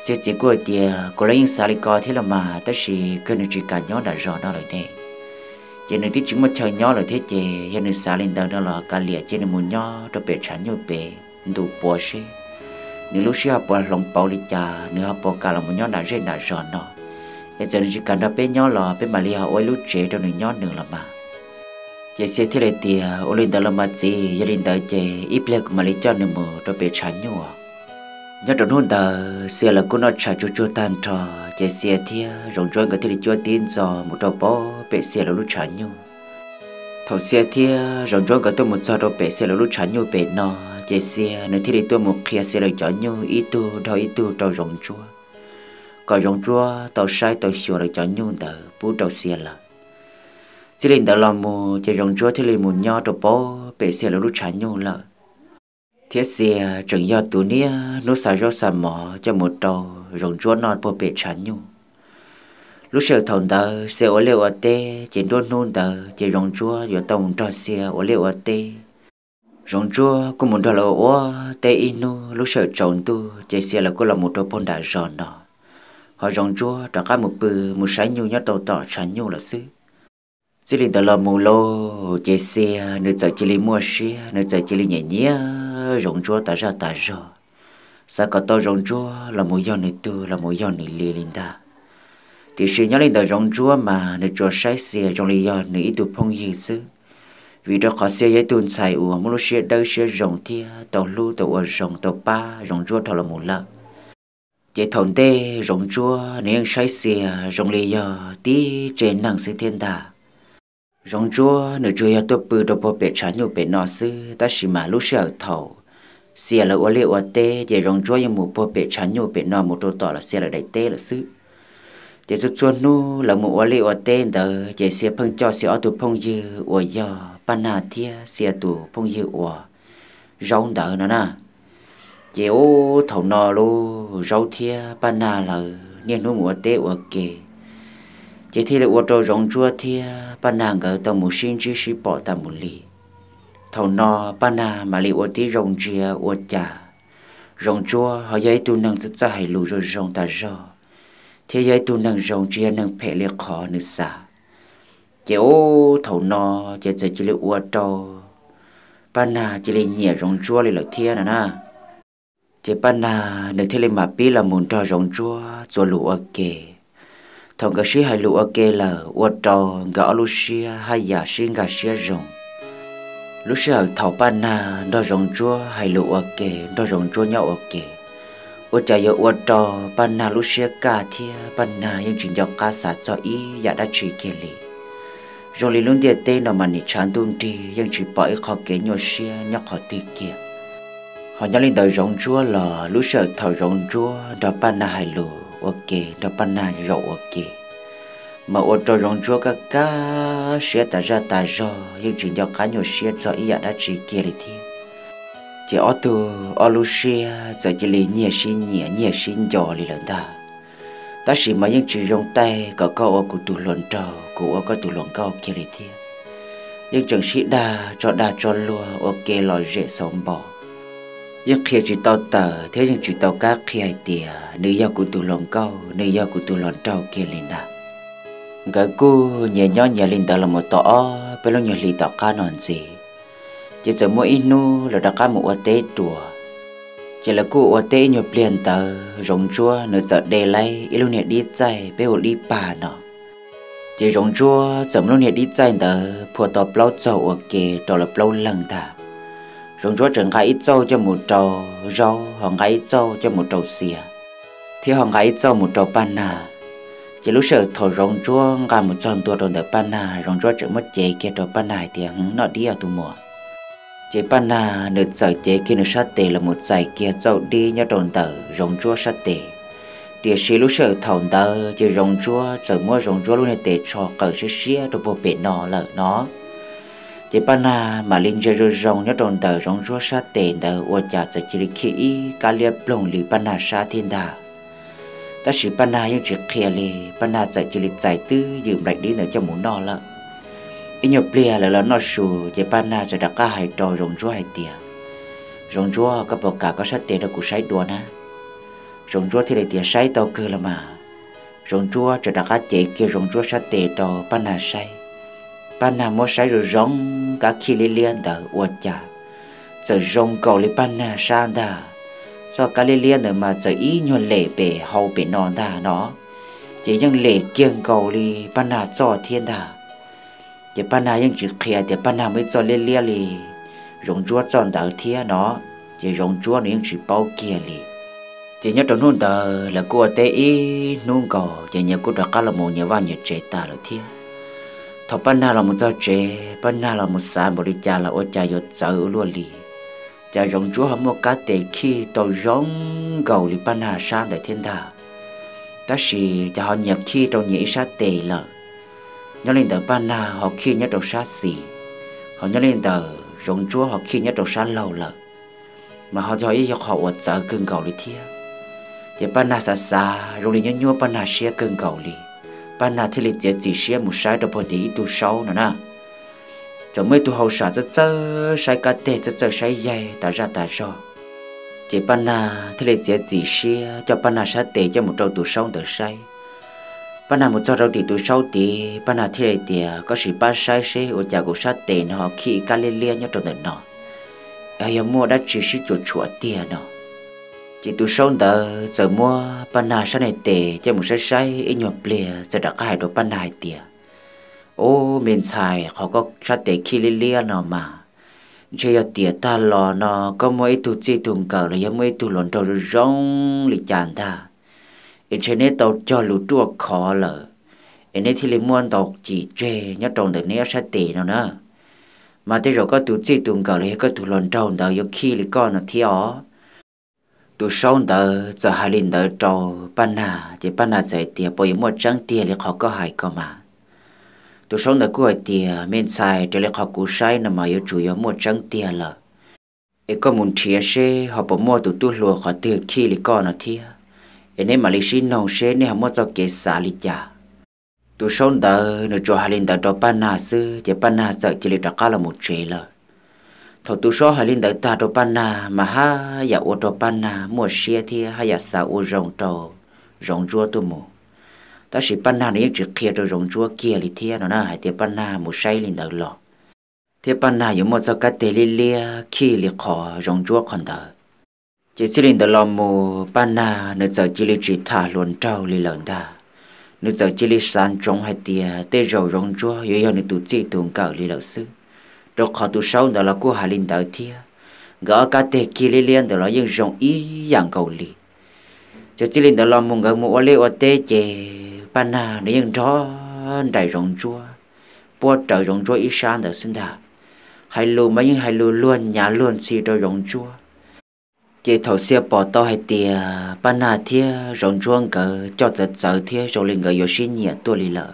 A: sẽ chỉ của tiền của lấy những sản co thế là mà tất sĩ cần chỉ cả nhỏ đã rõ đó rồi nè chỉ nên tí chúng mà chờ nhỏ rồi thế chị giờ nên sản lên đó là cả liệt chỉ nên muốn nhỏ cho bé chán nhau bé đủ bò xe nếu lúc xưa bò lòng bao đi cha nếu bò cả là muốn nhỏ đã rõ nó giờ nên chỉ cần đó bé nhỏ là bé mà liệt ôi lúc trẻ cho nên nhỏ nữa là mà chị sẽ thế này tiền ôi lên đó là mà gì giờ lên đó chị ít lên mà liệt cho nên mua cho bé chán nhau nhớ trong hôm đó xe là cô nó trả cho tan trò chạy xe thia rong chúa cái thì chúa tin cho một đầu bó bể xe là lúc trả nhu thầu xe thia rong chúa cái tôi một cho đầu bể xe là lúc trả nhu bể nọ chạy xe nơi thì tôi một kia xe là cho nhu ít tu đầu rong chúa còn rong chúa tàu sai tàu sửa là cho nhu đó bút đầu xe là chỉ lên đó là một chạy rong chúa thì lên một nhỏ đầu bó bể xe là lúc trả nhu là thiết xe chẳng do tụi nia nó xả ra xả mỏ cho một đầu rong chúa non bộ bể chán nhu lúc sau thằng đó xe ở liệu ở tê chỉ đôn nôn đó chỉ rong chúa giờ tông cho xe ở liệu ở tê rong chúa cũng muốn đó là ở tê inu lúc sau trộn tu chỉ xe là cũng là một đầu pon đã giòn đó họ rong chúa đã có một bự một sải nhu nhát đầu tỏ chán nhu là xứ chỉ linh đó là mù lô chỉ xe nơi giờ chỉ linh mua xe nơi giờ chỉ linh nhẹ nhẹ rong chúa ta ra sao có tao rong chúa là một do nơi tu là một do nơi lì linh ta thì sự nhớ linh đó rong chúa mà nơi chúa sai xe trong lý do nơi ít tu phong gì xứ vì đó khó xe giấy tuôn xài ủa một lúc xe đâu xe rong thia tàu lu tàu ở rong tàu ba rong chúa thọ là một lợ chỉ thằng tê rong chúa nếu sai xe trong lý do tí trên năng sự thiên đà rong chúa nếu chúa tôi bự đồ bộ bể chán nhiều bể nọ sư ta chỉ mà lúc sợ thầu xe là ở liệu ở tê để rong chúa như một bộ bể chán nhiều bể nọ một đồ tỏ là xe là đại tê là sư để cho chúa nu là một ở liệu ở tê đờ để xe phong cho xe ở tụ phong dư ở giờ ban hà thia xe tụ phong dư ở rong đờ nữa nè để ô thầu nọ lu rau thia ban hà là nên nu một tê ở kề chỉ thì là ô tô rong chúa thì ban nàng ở tàu một sinh chỉ sĩ bỏ tàu một lì thầu nọ ban nàng mà lì ô tí rong chia ô chả rong chúa họ dây tu năng rất hay lù rồi rong ta rò thì dây tu năng rong chia năng phê liệt khó nữa xa chỉ ô thầu nọ chỉ là ô tô ban na chỉ lấy nhẹ rong chúa lấy lợi thiên nè na chỉ ban na nếu thế lấy mà biết là muốn cho rong chúa cho lụa kề thằng cái sĩ hay lụa kề là uất trò gõ Lucia hay giả sinh gà xia rong Lucia thầu ban na đo rong chúa hay lụa kề đo rong chúa nhau kề uất trái yo uất trò ban na Lucia cả thia ban na những chuyện dọc cá sát cho ý giả đã chỉ kề li rồi lý luôn địa tên nào mà nị chán tuôn đi nhưng chỉ bỏ khó kế nhau xia nhóc họ tì kia họ nhắc lên đời rong chúa là lúc sợ thầu rong chúa đó ban na hay lù ok đó ban na rậu ok mà ô tô rong chúa các cá xia ta ra nhưng chỉ do cá nhau xia cho ý đã chỉ kia đi thi chỉ ô tô ô lu xia giờ chỉ lấy nhẹ xin dò đi lần ta ta chỉ mà những chỉ rong tay có câu của tụ luận trâu của có tụ luận câu kia đi thi nhưng chẳng sĩ đa cho lúa ok lòi rễ sống bỏ nhưng khi chỉ tàu tờ thế nhưng chỉ tàu cá khi ai tìa nữ giao của tụ luận câu nữ giao của tụ luận trâu kia lên đà cái cô nhẹ lên đó là một tỏ bây giờ nhiều lì tỏ cá non gì chỉ chờ mỗi inu là đã cá một ô tế đùa chỉ là cô ô tế nhiều liền tờ rong chúa nửa giờ đề lấy ilu nè đi chạy bé hồ đi bà nọ chỉ rong chúa chấm lu nè đi chạy tờ phù tọp lâu trâu ok đó là lâu lần ta rong chúa chẳng gái trâu cho một trâu rau hoặc gái trâu cho một trâu xìa thì hoặc gái trâu một trâu pana chỉ lúc sợ thổi rong chúa gà một tròn tua đồn tờ pana rong chúa chẳng mất chế kia trâu pana tiếng nó đi ở tu mùa chế pana nửa giờ chế kia nửa sát tề là một giải kia dậu đi nhớ đồn tờ rong chúa sát tề tiệt sĩ lúc sợ thầu tờ chế rong chúa giờ mua rong chúa lúc này tề cho cờ xía đồ bộ bể nọ lợ nó chế pana mà linh chơi rong nhớ đồn tờ rong chúa sát tề tờ ô chả giờ chỉ khi cá liệp lồng lì pana sát thiên đà ta sĩ pana những chuyện kia lì pana giờ chỉ giải tư dừng lại đi nữa cho muốn nọ lợ ít nhiều bia là nó sù chế pana giờ đã cá hai trò rong chúa hai tiệt rong chúa có bao cả có sát tề đâu cũng say đùa na rong chúa thì lại tiệt say tàu cơ là mà rong chúa giờ đã cá chế kia rong chúa sát tề tàu pana say pana mua say rồi rong cá khi liên đỡ uất chả giờ rong cầu lấy pana sang đà do cá liên nữa mà giờ ý nhuận lệ bể hậu bể non đà nó chỉ những lệ kiêng cầu li pana cho thiên đà để pana những chuyện kia để pana mới cho liên li rong chúa chọn đỡ thiên nó chỉ rong chúa những chuyện bao kia li chỉ nhớ trong nôn đỡ là cô té ý nôn cầu chỉ nhớ cô đã cá là một nhà văn nhà trẻ ta là thiên thọ pana là một giáo trẻ pana là một xã một đi cha là ô cha yo chợ luôn li cha rong chúa hâm một cá tệ khi tàu rong cầu li pana sang để thiên đà ta chỉ cha họ nhớ khi tàu nhảy sát tệ là nhớ lên tờ pana họ khi nhớ tàu sát xì họ nhớ lên tờ rong chúa họ khi nhớ tàu sát lâu là mà họ cho ý họ ở chợ cưng cầu li thiên để pana xa rồi đi nhớ nhua pana xia cưng cầu li pana thì lịch chế chỉ xia một sai đâu đi tu sâu nữa nè cho mấy tu hậu sản rất sai cá tê rất sai dày ta ra chỉ pana thì lịch chế chỉ xia cho pana sát tê cho một trâu tu sâu được sai pana một trâu thì tu sâu thì pana thì lịch tiề có sự ba sai xe ở nhà của sát tê nó khi cá liên nhớ trâu được nó ai mua đã chỉ xí chuột tiền nó chỉ tu sâu đỡ giờ mua pana sát này tệ cho một sai ít nhọt bìa giờ đã khai đồ pana hai tiền ô miền xài họ có sát tệ khi liên nó mà chơi tiền ta lò nó có mấy tu chi tuồng cờ là giống mấy tu lòn trâu rong lịch chán ta trên này tàu cho lũ chua khó lợ này thì lấy muôn tàu chỉ chơi nhớ trồng được nét sát tệ nó nữa mà tới rồi có tu chi tuồng cờ là có tu lòn trâu đỡ giống khi lấy con nó thiếu tu sâu đỡ giờ hai linh đỡ trâu pana chỉ pana dạy tiền bởi một trắng tiền thì họ có hại cơ mà tu sâu đỡ của tiền men xài để họ cú sai nằm mà yêu chủ yếu một trắng tiền là ấy có muốn thiệt xe họ bỏ mua tu lùa họ từ khi lấy con nó thiệt ấy nên mà lấy xin nông xe nên họ mua cho kế xả lịch trả tu sâu đỡ nó cho hai linh đỡ trâu pana sư chỉ pana dạy chỉ lấy trả cả là một chế là thầu tu số hai linh đỡ ta đồ pana mà ha ya ô đồ pana mua xe thì ha ya sa ô rong trâu rong chua tu mù ta chỉ pana này chỉ kia đồ rong chua kia li thiên nó na hai tiệt pana một say linh đỡ lọ thế ban nào giống một số cái tê lia khi liệt khó rong chúa còn đỡ chỉ xin linh đỡ lòng mù ban nào nơi giờ chỉ li chỉ thả luôn trâu li lợn ta nơi giờ chỉ li san trong hai tia tê rầu rong chúa yếu yếu nơi tụt chỉ tuồng cờ li lợn sư rồi khó tụt sâu đó là cô hà linh đỡ thia gỡ cái tê kia li liên đó là những rong ý dạng cầu li cho chỉ linh đỡ lòng mù gỡ mù lê ở tê chè ban nào nơi những chó đại rong chúa bố trời rong chúa ý san đỡ sinh đà hai lù mấy những hai lù luôn nhà luôn xì rồi rong chúa chị thầu xe bỏ to hay tiề ban nào thia rong chuông cờ cho thật sợ thia rồi lên người yoshi nhẹ tua lì lợ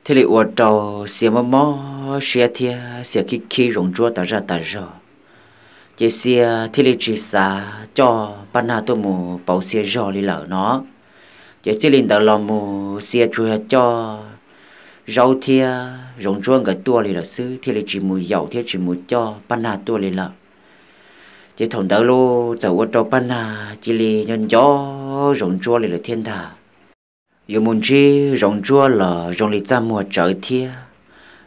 A: thế thì ở trâu xe mò xe thia xe khi rong chua ta ra rồi chị xe thế thì chỉ xa cho ban nào tôi mù bảo xe rồi lì lợ nó chị chỉ lên đầu lòng mù xe chua cho rau thia rong chuông cái tua lì lợ sư thế thì chỉ mù dầu thia chỉ mù cho ban nào tua lì lợ chỉ thằng đó lô cháu ở trong ban à chỉ li nhân gió rong chua là thiên đà yêu muốn chi rong chua là rong li cha mua trời thia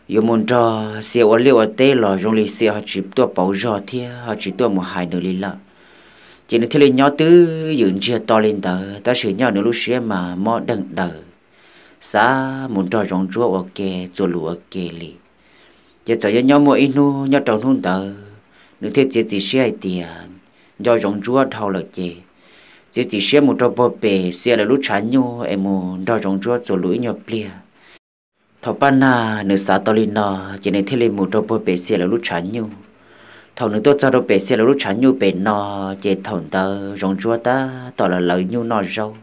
A: yêu muốn cho xe ở liêu ở tây là rong li xe họ chỉ tua bảo gió thia họ chỉ tua một hai nửa li lợ chỉ nên thiên li nhỏ tứ dựng chia to lên tờ ta sử nhỏ nửa lúc xe mà mò đằng đờ xa muốn cho rong chua ở kề cho lúa ở kề li chỉ cho nhỏ mua inu nhỏ trâu nung tờ nếu thế chỉ xe tiền do rong chúa thâu là chỉ xe một trâu bò bể xe là lúc chán nhau em muốn do rong chúa cho lưỡi nhau bia thầu ban na nếu xã tàu linh nọ chỉ nên thế lên một trâu bò bể xe là lúc chán nhau thầu nếu tôi cho trâu bể xe là lúc chán nhau bể nọ chỉ thầu tờ rong chúa ta tỏ là lợi nhau nọ rau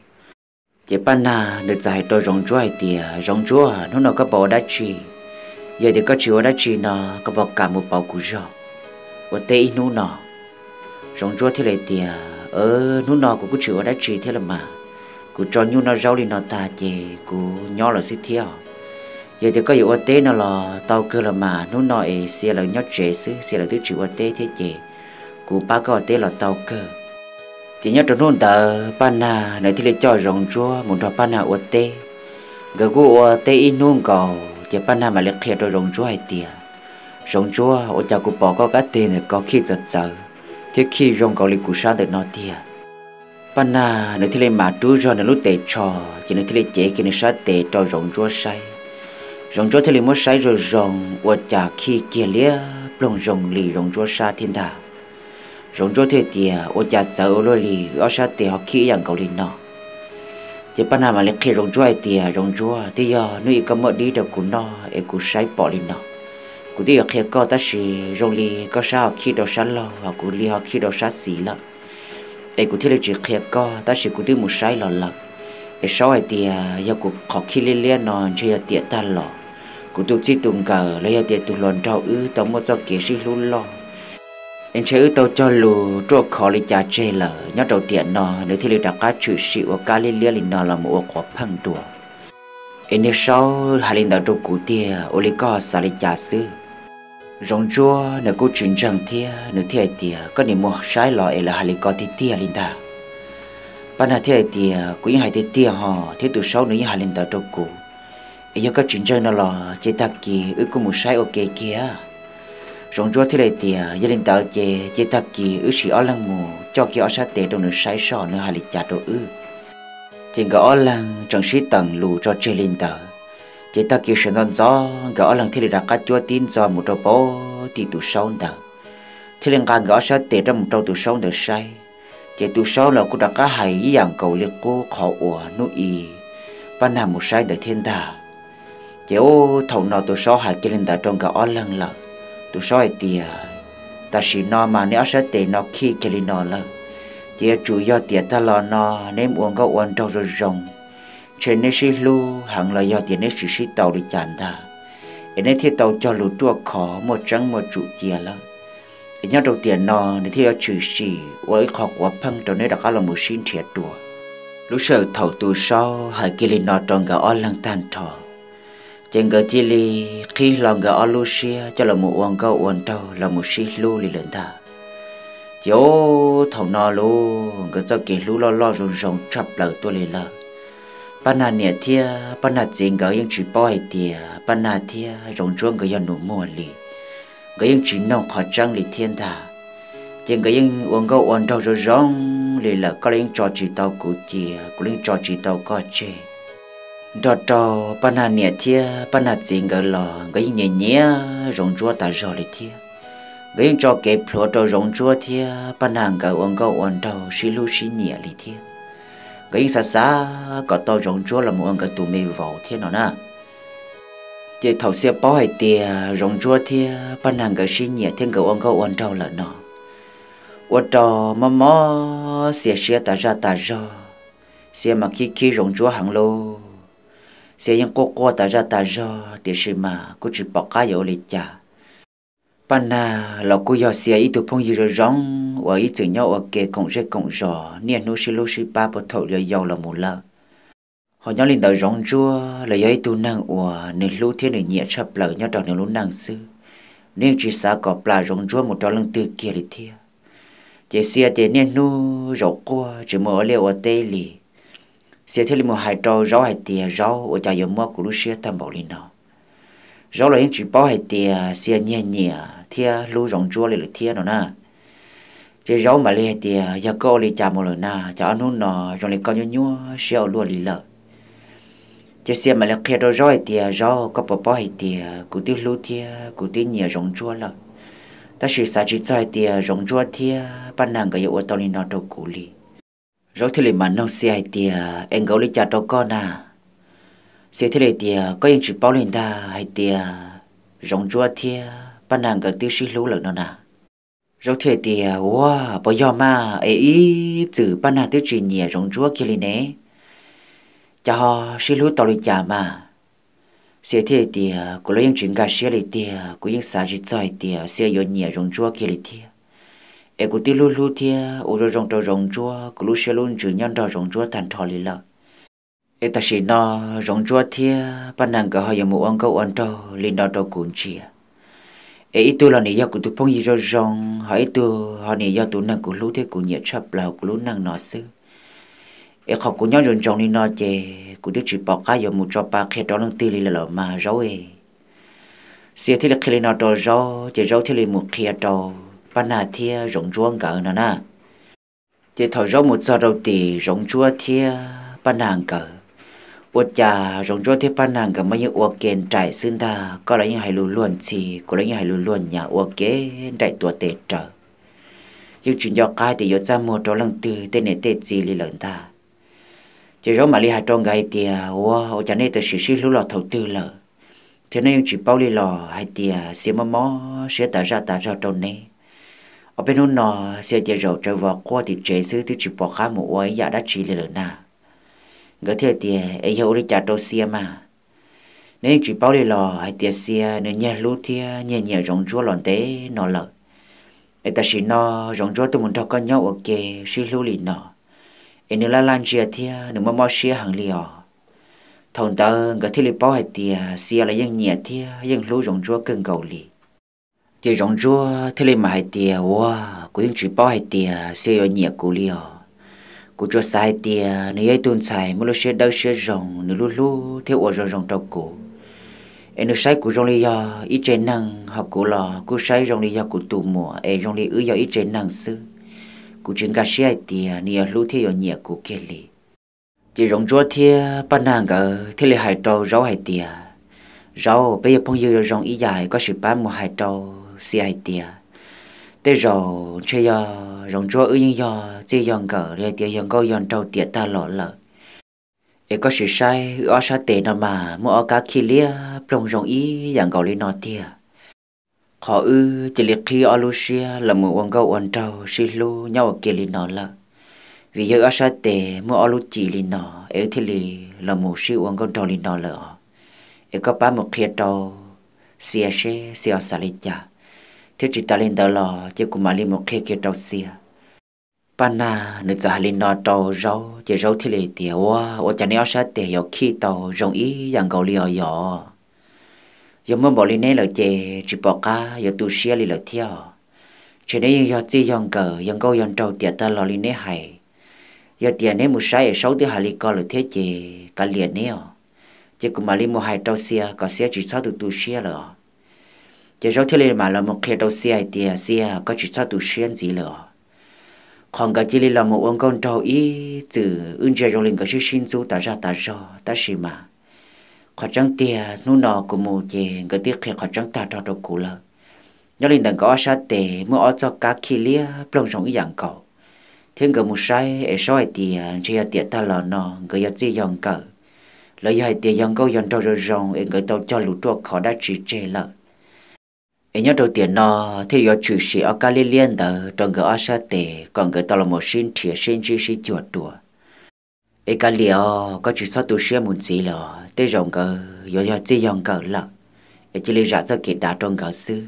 A: chỉ ban na nếu giải tôi rong chúa hay tiền rong chúa nó có bỏ đá chi giờ thì có chịu đá chi nọ có bỏ cả một bao củ rau và tây nú nọ rong chúa thế này thì nú nọ cũng có chịu đã chỉ thế là mà cũng cho nhu nó rau đi nó ta chè cũng nhỏ là xí theo giờ thì có hiệu ở tây nó là tao cơ là mà nú nọ ấy xe là nhỏ trẻ xứ xe là thứ chịu ở tây thế chè cũng ba cái ở tây là tao cơ chỉ nhớ trong nôn tờ ban na này thì lấy cho rong chúa muốn cho ban na ở tây gỡ của ở tây nung cầu chỉ ban na mà lấy khé cho rong chúa hay tiền rong chúa ở nhà cụ bỏ có cái tiền này có khi giật giờ thế khi rong cầu lịch cụ sáng được nó tia ban na nếu thì lên mà chú rồi nếu lúc tệ trò chỉ nếu thì lên chế khi nó sát tệ cho rong chúa say rong chúa thì lên mất say rồi rong ở nhà khi kia lia plong rong lì rong chúa sa thiên đà rong chúa thì tia ở nhà sợ lôi lì ở sát tệ họ khi dạng cầu lịch nọ chỉ ban na mà lấy khi rong chúa hay tia rong chúa thì giờ nuôi có mất đi được cụ nọ ấy cụ say bỏ lịch nọ cụ đi ở kia có ta chỉ rong li có sao khi đó sáng lo hoặc cụ li họ khi đó sáng xí lợ ấy cụ thì là chỉ kia có ta chỉ cụ đi một sai lợ lợ ấy sau ấy thì giờ cụ khó khi liên liên nó chơi tiệt ta lợ cụ tụt chỉ tung cờ lấy tiệt tụt lon trâu tao mua cho kia xí luôn lo anh chơi tao cho lù trộn khó lấy trả chơi lợ nhớ đầu tiền nó nếu thì là đặt cá chữ sĩ và cá liên liên nó là một quả phăng đùa anh sau hai lần đầu cụ tia ô li có xả lấy trả sư rong chúa nếu cô chuyển rằng thia nếu thia tia có niệm một sai lọ là hai có tia linh ta ban hà thia tia cũng như hai tia họ thế từ sau nữa hai linh ta đâu cô ấy có chuyển rằng nó là chế ta kỳ có một sai ok kia rong chúa thia tia gia linh ta chế ta kỳ chỉ ở lăng mù cho kia ở sát tệ đâu nữa sai sọ nữa hai chả đâu chỉ có ở lăng trong sĩ tầng lù cho chơi linh ta chỉ ta kêu sự non gió gõ lần thì đặt cá chua tin do một trâu bò thì tụ sâu đờ thì lần càng gõ sát tệ trong một trâu tụ sâu đờ say chỉ tụ sâu là cô đặt cá hay với dạng cầu liệt cô khó ủa nuôi y ban làm một sai đờ thiên đà chỉ ô thầu nào tụ sâu hay kia lên đờ trong gõ lần lợ tụ sâu hay tiề ta chỉ nó mà nếu sát tệ nó khi kia lên nó lợ chỉ chủ yếu tiề ta lo nó ném uống có uống trâu rồi rồng trên nơi xí lu hàng là do tiền nơi xí tàu đi chán ta, ở nơi thiết tàu cho lũ tua khó một trắng một trụ chia lắm, ở nhà đầu tiền nọ nơi thiết chữ xí, với khó quá phăng trong nơi đã có là một xin thiệt đùa, lũ sợ thầu tu sau hai kia lên nọ trong gà on lăng tan thọ, trên gà chia li khi lòng gà on lu xia cho là một uang gạo uang trâu là một xí lu li lớn ta, chiếu thầu nọ lu gà cho kia lu lo rong rong chập lợn tôi li lợn ban nà nhẹ thia ban nà chính gỡ những chuyện bói tiề ban nà thia rong chuông gỡ những nụ mua lì cái những chỉ nông khó trăng lì thiên thà trên cái những uống gạo uống trâu rồi rong lì là có những trò chỉ tàu cụ chìa có những trò chỉ tàu có chê trò trò ban hà nhẹ thia ban hà chính cái lò cái những nhẹ nhẹ rong chúa ta rồi lì thia cái những trò kẹp lúa trò rong chúa thia ban hà cái uống gạo uống trâu xí lu xí nhẹ lì thia cái những xa xa có tàu rong chúa là một cái tụ mì vào thia nó nè chỉ thầu xe bao hay tiề rong chúa thia ban hà cái xí nhẹ thiên cái uống gạo uống trâu là nó uống trâu mà xe ta ra xe mà khi rong chúa hàng lô xe những cô ta ra thì xem mà cô chỉ bỏ cái yếu lịch cha ban na là cô giờ xe ít tụ phong gì rồi rong và ít chừng nhau ở kề cộng rò niên nô xí ba bắt thầu rồi giàu là một lợ họ nhau lên đời rong chúa là ấy tụ năng và nên lú thiên nên nhẹ chập lợ nhau đào nên lú năng sư nên chỉ xa cọp là rong chúa một trò lưng tư kia lịch thiê chỉ xe thì niên nô rổ qua chỉ mở liều ở tây lì xe thế là một hai trâu rau hai tìa rau ở nhà mua của Lucia tham bảo linh nào rau là những chỉ bao hai tìa xe nhẹ thia lu rong chúa lại là thia nó na chỉ rau mà lấy tìa giờ cô lấy chả một lần na chả ăn nôn nó rồi lấy con nhua xeo luôn lì lợ chỉ xe mà lấy kia rau hai tìa rau có bao hai tìa của tiêu lu thia của tiêu nhẹ rong chúa lợ ta chỉ xài chỉ hai tìa rong chúa thia ban nàng cái ở tàu linh nó đâu cũ lì rồi thì mà nó xe thì anh gấu lấy chặt đâu con à xe thì có những chỉ bao lên ta hay thì rong chúa thì ban nàng cái tiêu xí lú lợn nó nè rồi thì wow bây giờ mà ấy từ ban nàng tiêu chỉ nhẹ rong chúa kia lên nè cho xí lú tao lấy chả mà xe thì có lấy những chuyện cả xe lấy thì có những sao chỉ chơi thì xe vô nhẹ rong chúa kia lấy thì em cũng tin lu thia ô rồi rong chúa cứ lu xe luôn chữ nhân đó rong chúa thành thọ lì lợ em ta chỉ nó rong chúa thia ban nàng cả hai một ông câu ông trâu lên đó đâu cũng chia em ít tu là này giờ cũng tu phong gì rồi rong hỏi tu họ này giờ tu nàng cũng lu thế cũng nhiệt sập là cũng lu nàng nó xứ em học cũng nhớ rong đi nó chè cũng tiếc chỉ bỏ cái giờ một cho ba khi đó năng tì lì lợ mà rau xe thì là khi nào đó rau chè rau thì là một khi đó ban hà thia rong chúa cỡ nó na chỉ thổi rau một giờ đầu tì rong chúa thia ban hàng cỡ uất trà rong chúa thia ban hàng cỡ mấy những uất kén trải xương ta có lấy những hải luôn chỉ có lấy những hải luôn nhà uất kế đại tua tệ trở nhưng chuyện do cái thì do ra một trò lần từ tên này tệ gì li lần ta chỉ rau mà li hai tròn gai tia wow cho nên từ xí lúc lọ thầu tư lợ thế nên chỉ bao li lọ hai tia xí mó sẽ ta ra trong này ở bênนู้นnó sẽ chơi rổ chơi vào qua thì chế sư thì chỉ bỏ khá một ấy giả đã chỉ lên na gỡ theo thì ấy hiểu đi chặt đâu xia mà nên chỉ bảo đi lò hay tiệt xia nên nhẹ lú thia nhẹ rong chúa lòn té nó lợ ấy ta chỉ nó rong chúa tụi mình cho con nhau ok xí lú lì nó ấy nếu là lan chia thia nếu mà mau xia hàng liò thằng ta gỡ theo li bảo hay tiệt xia làยังnhẹ thiaยังlú rong chúa cưng cầu lì chỉ rong chúa thế này mà hay tiề wow cũng những chỉ bao hay tiề xe ở nhẹ cũ liò cũ cho sai tiề nếu ai tuân sai mới lo xe đâu xe rong nếu lu theo ở rong trâu cũ em nếu sai cũ rong liò ít trên năng học cũ lò cũ sai rong liò cũ tụ mùa em rong liò giờ ít trên năng sư cũ chuyện cả xe hay tiề nếu lu theo ở nhẹ cũ kia li chỉ rong chúa thiê ban nàng gỡ thế này hay trâu rau hay tiề rau bây giờ phong dư rong ý dài có sự bán một hai trâu xì ai tiề thế rồi chơi giờ rong chúa ư giờ chơi giờ cỡ để tiề giờ có giờ trâu tiề ta lọ lợ ấy có sự sai ở sát tệ nào mà mua cá khi lia plong rong ý dạng gạo lên nọ tiề họ ư chỉ liệt khi ở Lucia là một ông gạo ông trâu xì lu nhau kia lên nọ lợ vì giờ ở sát tệ mua ở Lu chỉ lên nọ ấy thì là một siêu ông gạo trâu lên nọ lợ ấy có bán một kia trâu xìa xà lì chả thế chỉ ta lên đó là chỉ cũng mà lên một kia trâu xìa ban na nữ giờ lên nó trâu rau chỉ rau thì lì tiệt wow cho nên ở sát tiệt có khi tàu rong ý dạng gạo liò giò giờ mới bỏ lên này là chỉ bỏ cá giờ tu xia lì là theo cho nên giờ chỉ dạng cờ dạng gạo dạng trâu tiệt ta lo lên này hay giờ tiệt này một sai sáu thứ hai lì co là thế chỉ cả liền nè chỉ cũng mà lên một hai trâu xia có xia chỉ sáu tu xia rồi chỉ rau thế này mà là một khi đầu xe có chỉ sao tụ xuyên gì lỡ còn cái chỉ là một ông con trâu ý từ ứng giờ rồi liền cái sự xin chú ta ra ta xí mà họ chẳng tia nu nọ của một chè cái tiếc khi họ chẳng ta cho đâu cũ lỡ nhớ lên đằng có sát tệ mới ở cho cá khi lia plong sống ý dạng cậu thiên cái một sai ở soi tiền chỉ là tiền ta lò nọ cái gì chỉ dòng cậu lợi hại tiền dòng câu dòng trâu rồi rong ở cái tàu cho lũ chuột họ đã chỉ chê lợ ấy nhớ đầu tiên nó thì do chủ sĩ ở Cali liên đó trong cái ở sát tệ còn cái tàu là một sinh thiệt sinh chỉ sĩ chuột đùa ấy Cali có chỉ sao tu sĩ muốn gì là tới rong cái do chỉ dòng cậu lợ ấy chỉ lấy ra cho kiện đã trong cái xứ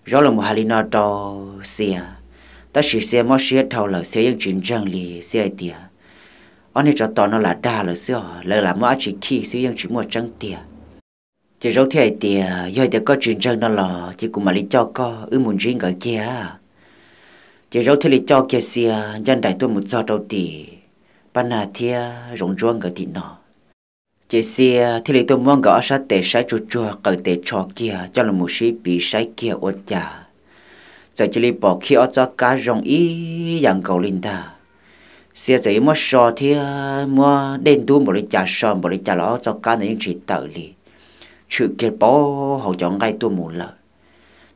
A: rõ là một hai lý do xe ta chỉ xe mất xe thâu là xe những chuyện trang lì xe tiền anh ấy cho tao nó là đa là xe là mất chỉ khi xe những chuyện mua trắng tiền chỉ rau thế tiền giờ thì có chuyện trang đó là chỉ cũng mà lý cho có muốn riêng cái kia chỉ rau thế lý cho kia xe dân đại tôi một giờ đầu tỷ ban nào thia rong ruộng cái tiền nọ chỉ xe thì lý tôi muốn gõ sát tệ sai chua cái tệ cho kia cho là một sĩ bị sai kia ốt giả giờ chỉ lý bỏ khi ở cho cá rong ý dạng cầu linh ta xe chỉ mua sò thì mua đen tu một lý trả sò một lý trả lõ cho cá này chỉ tự lý chịu kết bỏ hậu chọn ngay tu một lần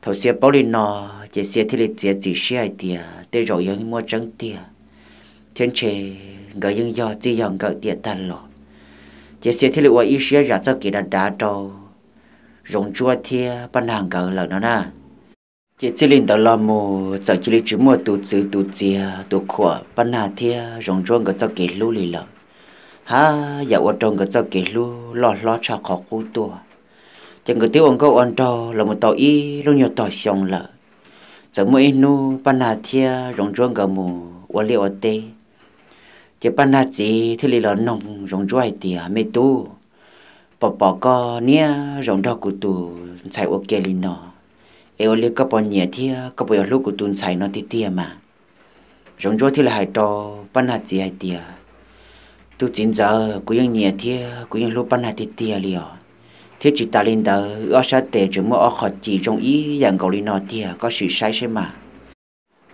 A: thầu xe bỏ lên nọ chỉ xe thì lý chỉ xe tiền để rồi những mua trắng tiền thiên chế người những do chỉ dòng gợi tiền tan lọ chỉ xe thì lý qua ý xe ra cho kỳ đã trâu rong chua thì ban hàng gợi lần đó na chỉ linh đó là một giờ chỉ lấy chỉ mua tụ chia tụ khỏa ban hà thia rong rong cái cho kể lu lì lợ giờ ở trong cái cho kể lu lo cho khó cú tua chẳng cái tiêu ông câu ăn trâu là một tàu y luôn nhiều tàu xong lợ giờ mỗi nu ban hà thia rong rong cái mù ở liệu ở tê chỉ ban hà chỉ thì lì lợ nông rong rong thì mê tu bỏ co nia rong rong của tụ chạy ok lì nọ eo liếc có bao nhiêu thì có bao nhiêu lúc của tuần sai nó thì mà rong rong thì là hai trò ban hạt gì hai tia tu chín giờ của những nhiều thì của những lúc ban hạt thì liền thì chỉ ta lên đó ở sát tệ chúng mới ở khỏi chỉ trong ý dạng cầu li nó thì có sự sai sai mà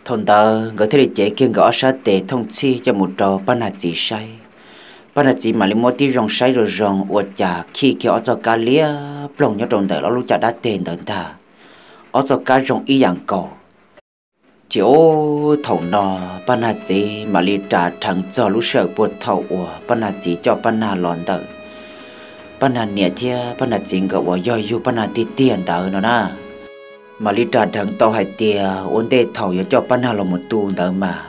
A: thôn đó người thấy chế kiên ở sát tệ thông chi cho một trò ban hạt gì sai ban hạt gì mà lấy một tí rong sai rồi rong uất chả khi ở cho cá lia plong nhớ trong đời nó lúc chả đã tiền đến ta ở cho cá rong ý dạng cầu chỉ ô thầu nọ ban hạt gì mà li trả thằng cho lúc sợ buồn thầu của ban hạt gì cho ban hạt lòn đỡ ban hạt nhẹ thia ban hạt gì gạo ở doi du ban hạt tiền đỡ nó na mà li trả thằng tàu hai tia ổn định thầu cho ban hạt là một tu đỡ mà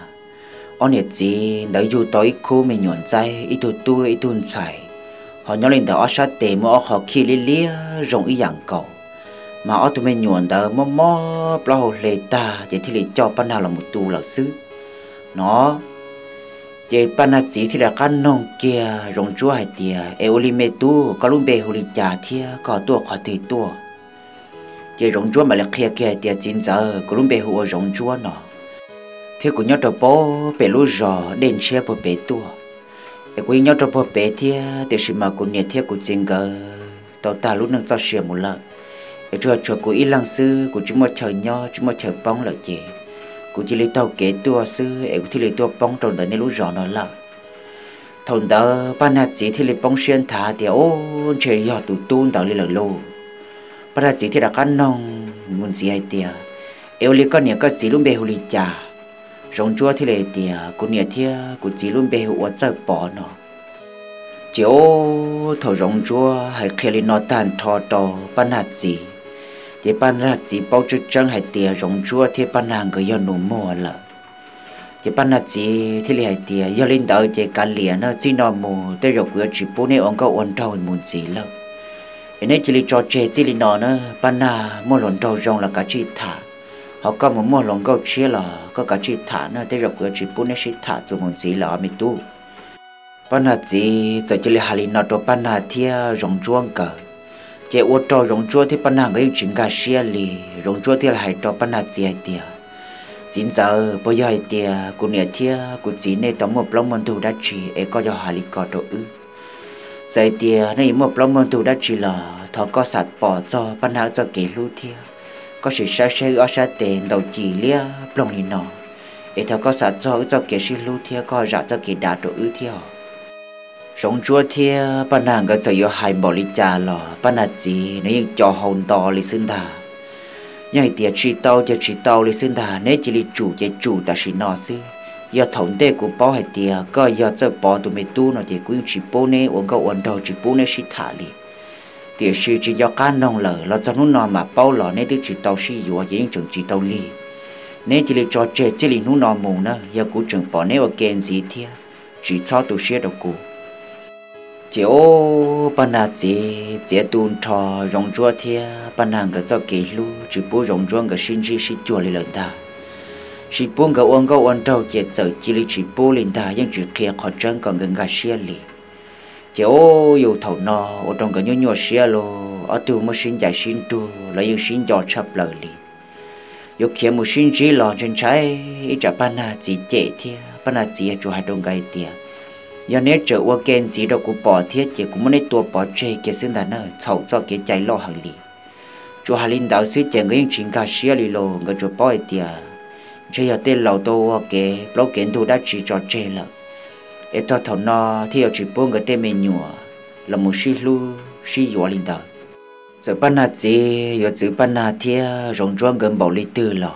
A: ông nhẹ gì đỡ du tối khu mình nhuận trái ít tu ít tuôn xài họ nhớ lên đó sát tệ mà họ khi li rong ý dạng cầu mà ở tụi mình nhuận đỡ mò bao lệ ta chỉ thì cho ban nào là một tu là xứ nó chỉ ban nào chỉ thì là căn nông kia rong chúa hay tiề eolimet tu có luôn bề huli trà thia có tua có thể tua chỉ rong chúa mà là kia tiề chín giờ có luôn bề huli rong chúa nó thế cũng nhớ cho bố bề lúa giò đen xe bố bề tua cũng nhớ cho bố bề thia để xem mà cũng nhớ thia cũng chính cái tao ta lúc nâng cho xe một lần cho của ít lăng sư của chúng mà chờ nho chúng mà chờ bóng là gì của chỉ lấy tàu kế tua sư em thì lấy tua bóng trong đời này lú rõ nó là thằng đó ban hạt chỉ thì lấy bóng xuyên thả thì ô trời gió tụ tuôn tàu lên lô ban hạt chỉ thì là căn nông muốn gì hay tiề em lấy con nhiều con chỉ luôn bê hồ lì trà rong chua thì lấy tiề của nhiều thì của chỉ luôn bê hồ ở bỏ nó chỉ ô thầu rong chua hay khi lấy nó tàn thò to ban hạt gì chỉ ban hạt chỉ bao chút trăng hay tiề rong chua thì ban hàng cái do nụ mùa là chỉ ban hạt chỉ thì lấy tiề do lên đợi chỉ cả liền nó chỉ nó mù tới rồi cứ chỉ bố này ông có ôn trâu muốn gì lắm nên chỉ lấy cho chơi chỉ lấy nó nữa ban à mua lon trâu rong là cả chỉ thả họ có một mua lon câu chia là có cả chỉ thả nữa tới rồi cứ chỉ bố này chỉ thả cho muốn gì là mình tu ban hạt chỉ giờ chỉ lấy hà linh nó cho ban hạt thì rong chuông cờ chỉ ô tô rong chua thì ban hàng cái chuyện cả xe lì rong chua thì là hai cho ban hạt gì hay tiề chín giờ bây giờ hay tiề của nhà thia của chị này tóm một lông mòn thủ đã chỉ ấy có cho hà linh có đồ ư giờ tiề này một lông mòn thủ đã chỉ là thọ có sạt bỏ cho ban hàng cho kỹ lưu thia có sự sa sê ở sa tiền đầu chỉ lia plong đi nọ để thao có sát cho kẻ xin lưu thia có ra cho kẻ đạt độ ư thia sống chúa thia ban nàng có cho hai bỏ đi cha lò ban nàng gì nếu như cho hồn to li xin đà nhảy tiệt chỉ tàu li xin đà nếu chỉ li chủ ta xin nọ xí giờ thống tê của bao hay tiệt có giờ cho bao tụi mình tu nó thì cũng chỉ bao nè uống có uống đầu chỉ bao nè xí thả li tiệt sư chỉ do cá nông lợ lo cho nó nọ mà bao lò nếu chỉ tàu xí dùa chỉ những trường chỉ tàu li nếu chỉ li cho chơi chỉ li nó nọ mù nữa giờ cũng trường bỏ nếu ở kèn gì thia chỉ cho tụi xí đâu cũng chỉ ô ban nà chỉ tuôn trò rong chúa thia ban nàng cái cho kỹ lu chỉ bố rong chúa cái sinh chi sĩ chùa lên ta chỉ bố cái uống trâu chỉ giờ chỉ li chỉ bố lên ta nhưng chỉ kia khó chân còn gần gà xia li chỉ ô yêu thầu nọ ở trong cái nhỏ xia lo ở từ một sinh dài sinh tu là yêu sinh gió chập lời li yêu kia một sinh chỉ lo trên trái ít chả ban nà chỉ chạy thia ban nà chỉ chùa hai đồng gai tiệt giờ nếu trở qua kênh gì đâu cũng bỏ thiết chỉ cũng muốn lấy tua bỏ chơi kia xứng đáng nữa chậu cho cái trái lo hàng lì chú hà linh đạo sĩ chẳng cái chuyện cả xía lì lô người chú bỏ tiệt chơi ở tên lầu tô cái lâu kiến thu đã chỉ cho chơi là để cho thằng nó thì ở chỉ buông cái tên mình nhủa là một xí lu xí dọa linh đạo giờ ban nà gì giờ chữ ban nà thì rong rong gần bảo lì tư lò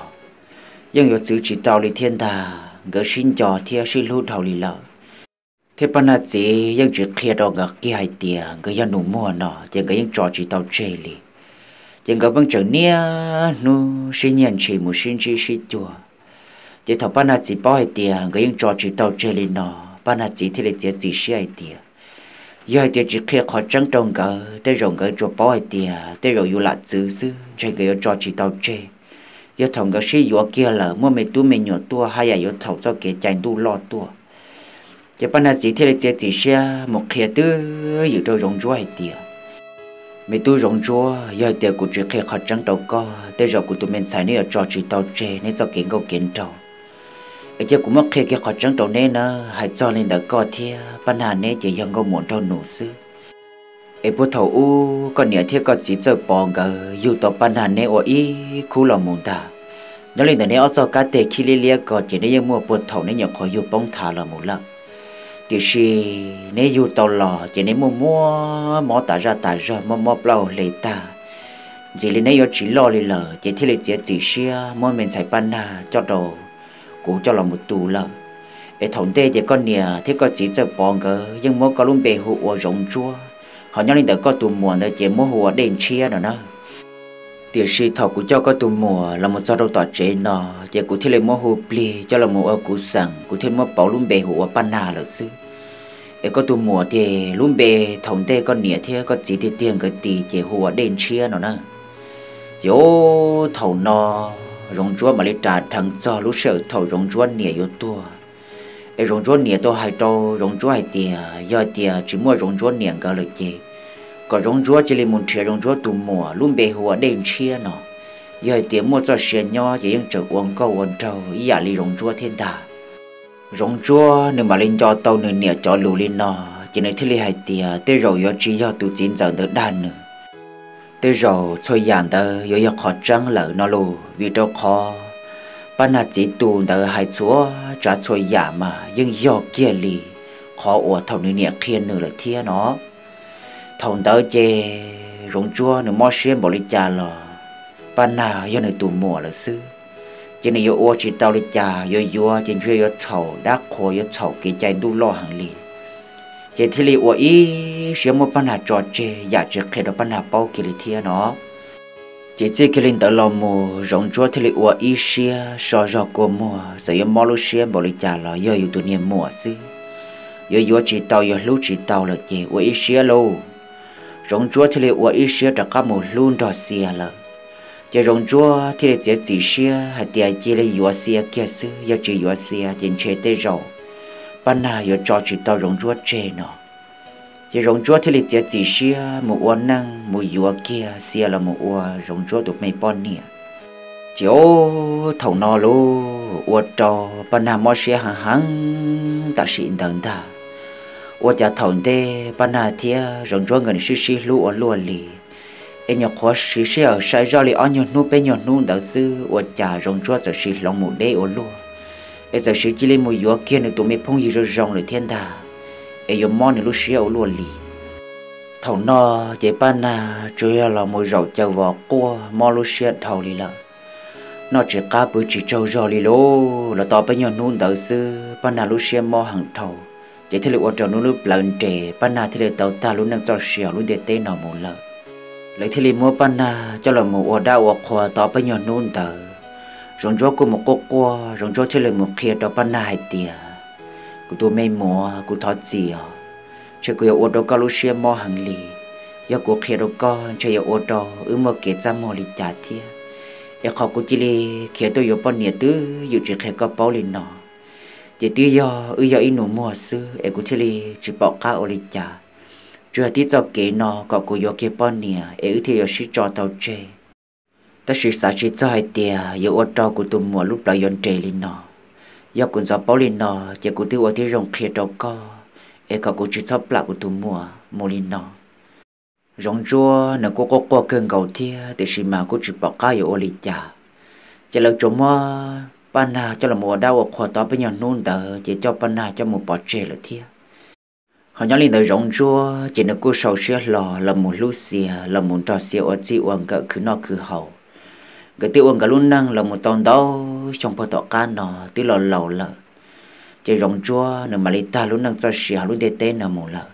A: nhưng giờ chữ chỉ tàu lì thiên đà gần xin cho thì xí lu thầu lì lò thế ban nãy chỉ những chuyện kia đó ngược kia hay tiền cái dân nụ mua nọ chỉ cái những trò chỉ tao chơi li chỉ cái bằng trở nia nu sinh nhận chỉ một sinh chi sĩ chùa chỉ thọ ban nãy chỉ bao hay tiền cái những trò chỉ tao chơi li nọ ban nãy chỉ thì là chỉ sĩ hay tiền giờ tiền chỉ kia khó trắng trong cái tới rồi cái trò bao hay tiền tới rồi yêu lại giữ chơi cái trò chỉ tao chơi giờ thằng cái sĩ vua kia là mua mấy túi mấy nhỏ tua hay là giờ thầu cho cái chanh tu lo tua chỉ ban nãy chỉ thấy là chỉ xe một khía tư dự đâu rong chúa hay tiệt mấy tu rong chúa giờ tiệt của chuyện khía khó trắng đầu co tới giờ của tụi mình xài này ở trò chỉ tàu tre nên cho kiến câu kiến trâu ở giờ cũng mất khía cái khó trắng đầu nên nó hay cho lên đỡ co thia ban nãy này chỉ dân câu muốn trâu nổ sư ở bữa thầu u con nhớ thia có chỉ cho bỏ gờ dù tàu ban nãy này ở ý khu lòng muốn ta nhớ lên đợt này ở cho cá tê khi lia có chỉ nên mua bữa thầu này nhớ khỏi dù bông thả là một lần thì si nếu yêu tàu lò chỉ nếu mua mỏ tả ra mua bao lấy ta chỉ là nếu chỉ lo lấy lờ chỉ thì là chỉ xia mua mình xài pan na cho đồ cũng cho là một tù lờ để thống tê chỉ con nè thế có chỉ cho bọn cơ nhưng mua có luôn bề hụa rộng chua họ nhớ lên đỡ có tù mùa để chỉ mua hụa đèn chia nữa nè thì si thọ cũng cho có tù mùa là một cho đâu tọt chế nọ chỉ cũng thì là mua hụa pli cho là mua ở củ sẵn cũng thêm mua bảo luôn bề hụa pan na là sư để có tụ mùa thì luôn bề thống tê con nĩa thì có chỉ thì tiền cái tỷ chỉ hùa đền chia nó nè chỗ thầu nọ rong chúa mà lấy trả thằng cho lúc sợ thầu rong chúa nĩa yếu tua để rong chúa nĩa tôi hay đâu rong chúa hay tiền giờ tiền chỉ mua rong chúa nĩa cái lợi gì còn rong chúa chỉ lấy một triệu rong chúa tụ mùa luôn bề hùa đền chia nó giờ tiền mua cho xe nho chỉ những chợ uống câu uống trâu ý giả li rong chúa thiên đà rong chúa nếu mà lên cho tàu nửa nửa cho lù lên nọ chỉ nên thấy hai tia tới rồi yo chỉ yo tụ chín giờ đỡ đàn nữa tới rồi thôi giản đỡ yo khó trăng lỡ nó lù vì đâu khó ban nãy chỉ tụ đỡ hai chúa trả thôi giả mà nhưng yo kia lì khó ủa thầu nửa nửa kia nửa là thia nó thầu đỡ chê rong chúa nửa mò xiên bỏ đi cha lò ban nãy yo nửa tụ mùa là xứ chỉ nên yo chỉ tao đi cha yo chỉ chơi yo thầu đắc khô yo thầu cái trái đu lo hàng lì chỉ thì li ý xem một ban nào trò chơi giả chỉ khi đó ban nào bao kỳ li thia nó chỉ cái linh tới lo mù rong chúa thì li ý xia so rò cô mùa giờ yo mò lu xia bỏ đi cha lo yo tụi niệm mùa xí yo chỉ tao yo lu chỉ tao là chỉ ý xia lâu rong chúa thì li ý xia đã có một luôn trò xia là giờ rong chúa thì là chỉ xia hay tiền chỉ là yo xia kia xứ yo chỉ yo xia trên chơi tới rồi ban nào yo cho chỉ tao rong chúa chơi nó giờ rong chúa thì là chỉ xia một uốn năng một yo kia xia là một uốn rong chúa tụi mày bon nè chiếu thầu nó lô uốn trò ban nào mua xia hàng hàng ta xịn đằng ta uốn cha thầu tê ban nào thì rong chúa người xí xí lu uốn lì em nhỏ khó xí xí ở sai ra li ăn nhỏ nu bé nhỏ nu đỡ sư ở trà rong chúa giờ xí lòng một đế ở luôn em giờ xí chỉ lên một gió kia nữa tụi mình phong gì rồi rongเลยthiên đà em giờ mòn nữa lúc xí ở luôn lì thầu no chế ban na chơi là một rau châu vỏ cua mò lúc xí thầu lì lợ nó chỉ cá bự chỉ trâu rò lì lô là to bé nhỏ nu đỡ sư ban na lúc xí mò hàng thầu để thấy được ở trong nó lúc lợn trẻ ban na thấy được tàu ta lúc năng cho xẻo lúc để tên nào một lợ lấy thế li mua pan na cho là một đau ở khoa tao bây giờ nôn tờ rồi cho cô một cô qua rồi cho thế là một kia đó pan na hay tiệt cô tôi mê mùa cô thoát gì à chứ cô ở đâu có lúc xưa mua hàng lì giờ cô kia đâu có chơi ở đâu mà kể ra mua lì trả thiệt giờ họ cô chỉ li kia tôi ở pan nhiệt tứ dự chỉ khai có bao lì nọ chỉ tí giờ giờ in nụ mua xưa em cô thế li chỉ bỏ cá ở lì trả chưa tí cho kế nó có cô yo kế bao nhiêu ấy thì yo sĩ cho tao chơi ta sĩ xã chỉ cho hai tia yo ở trâu của tụi mua lúc đó yon chơi lên nó yo cũng cho bao lên nó chỉ cô tiêu ởที่ rong kia đâu có ấy có cô chỉ cho bạc của tụi mua lên nó rong chua nó cô có qua cơn gầu thia để sĩ mà cô chỉ bỏ cá yo ở lì chả chỉ là chỗ mua ban nào cho là mua đau ở khoa to bây giờ nôn đỡ chỉ cho ban nào cho một bỏ chơi là thia họ nhớ lên tới rong chua chỉ là cô sầu xia lò là một lú xia là một trò xia ở chị uống cỡ cứ nó cứ hậu cái tiêu uống cả luôn năng là một tòn đau trong bờ tọ can nó tí lò lầu lợ chỉ rong chua nửa mà lấy ta luôn năng cho xia luôn để tên là một lợ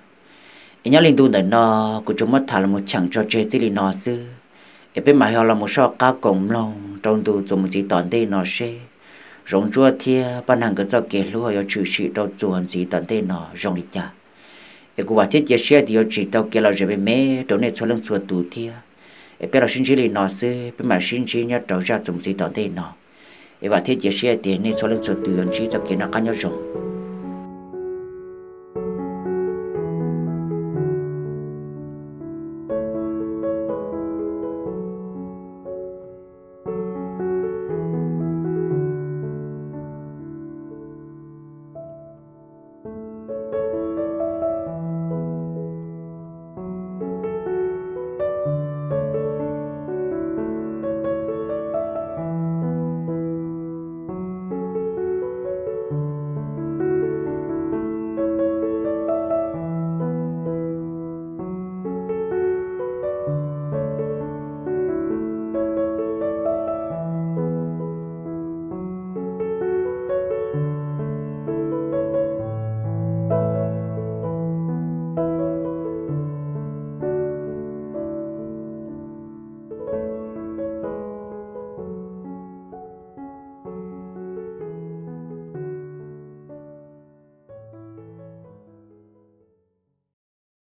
A: nhớ lên tu tới nó cô chúng mất thà là một chẳng cho chơi tí nó sư ở bên mà họ là một số cá cổng lòng trong tu dùng một chỉ tòn tên nó xe rong chua thia ban hàng cái cho kể lúa ở chữ sĩ đâu chuồn chỉ tòn tên nó rong đi cha cô bảo thiết chia sẻ thì chỉ tao kia là rồi về mẹ chỗ này cho lần xua tù thia bây giờ sinh chỉ là nó sẽ bây mà sinh chỉ nhớ trâu ra dùng gì tao đây nó bảo thiết chia sẻ thì này cho lần xua tù chỉ cho kia nó cá nhau rồng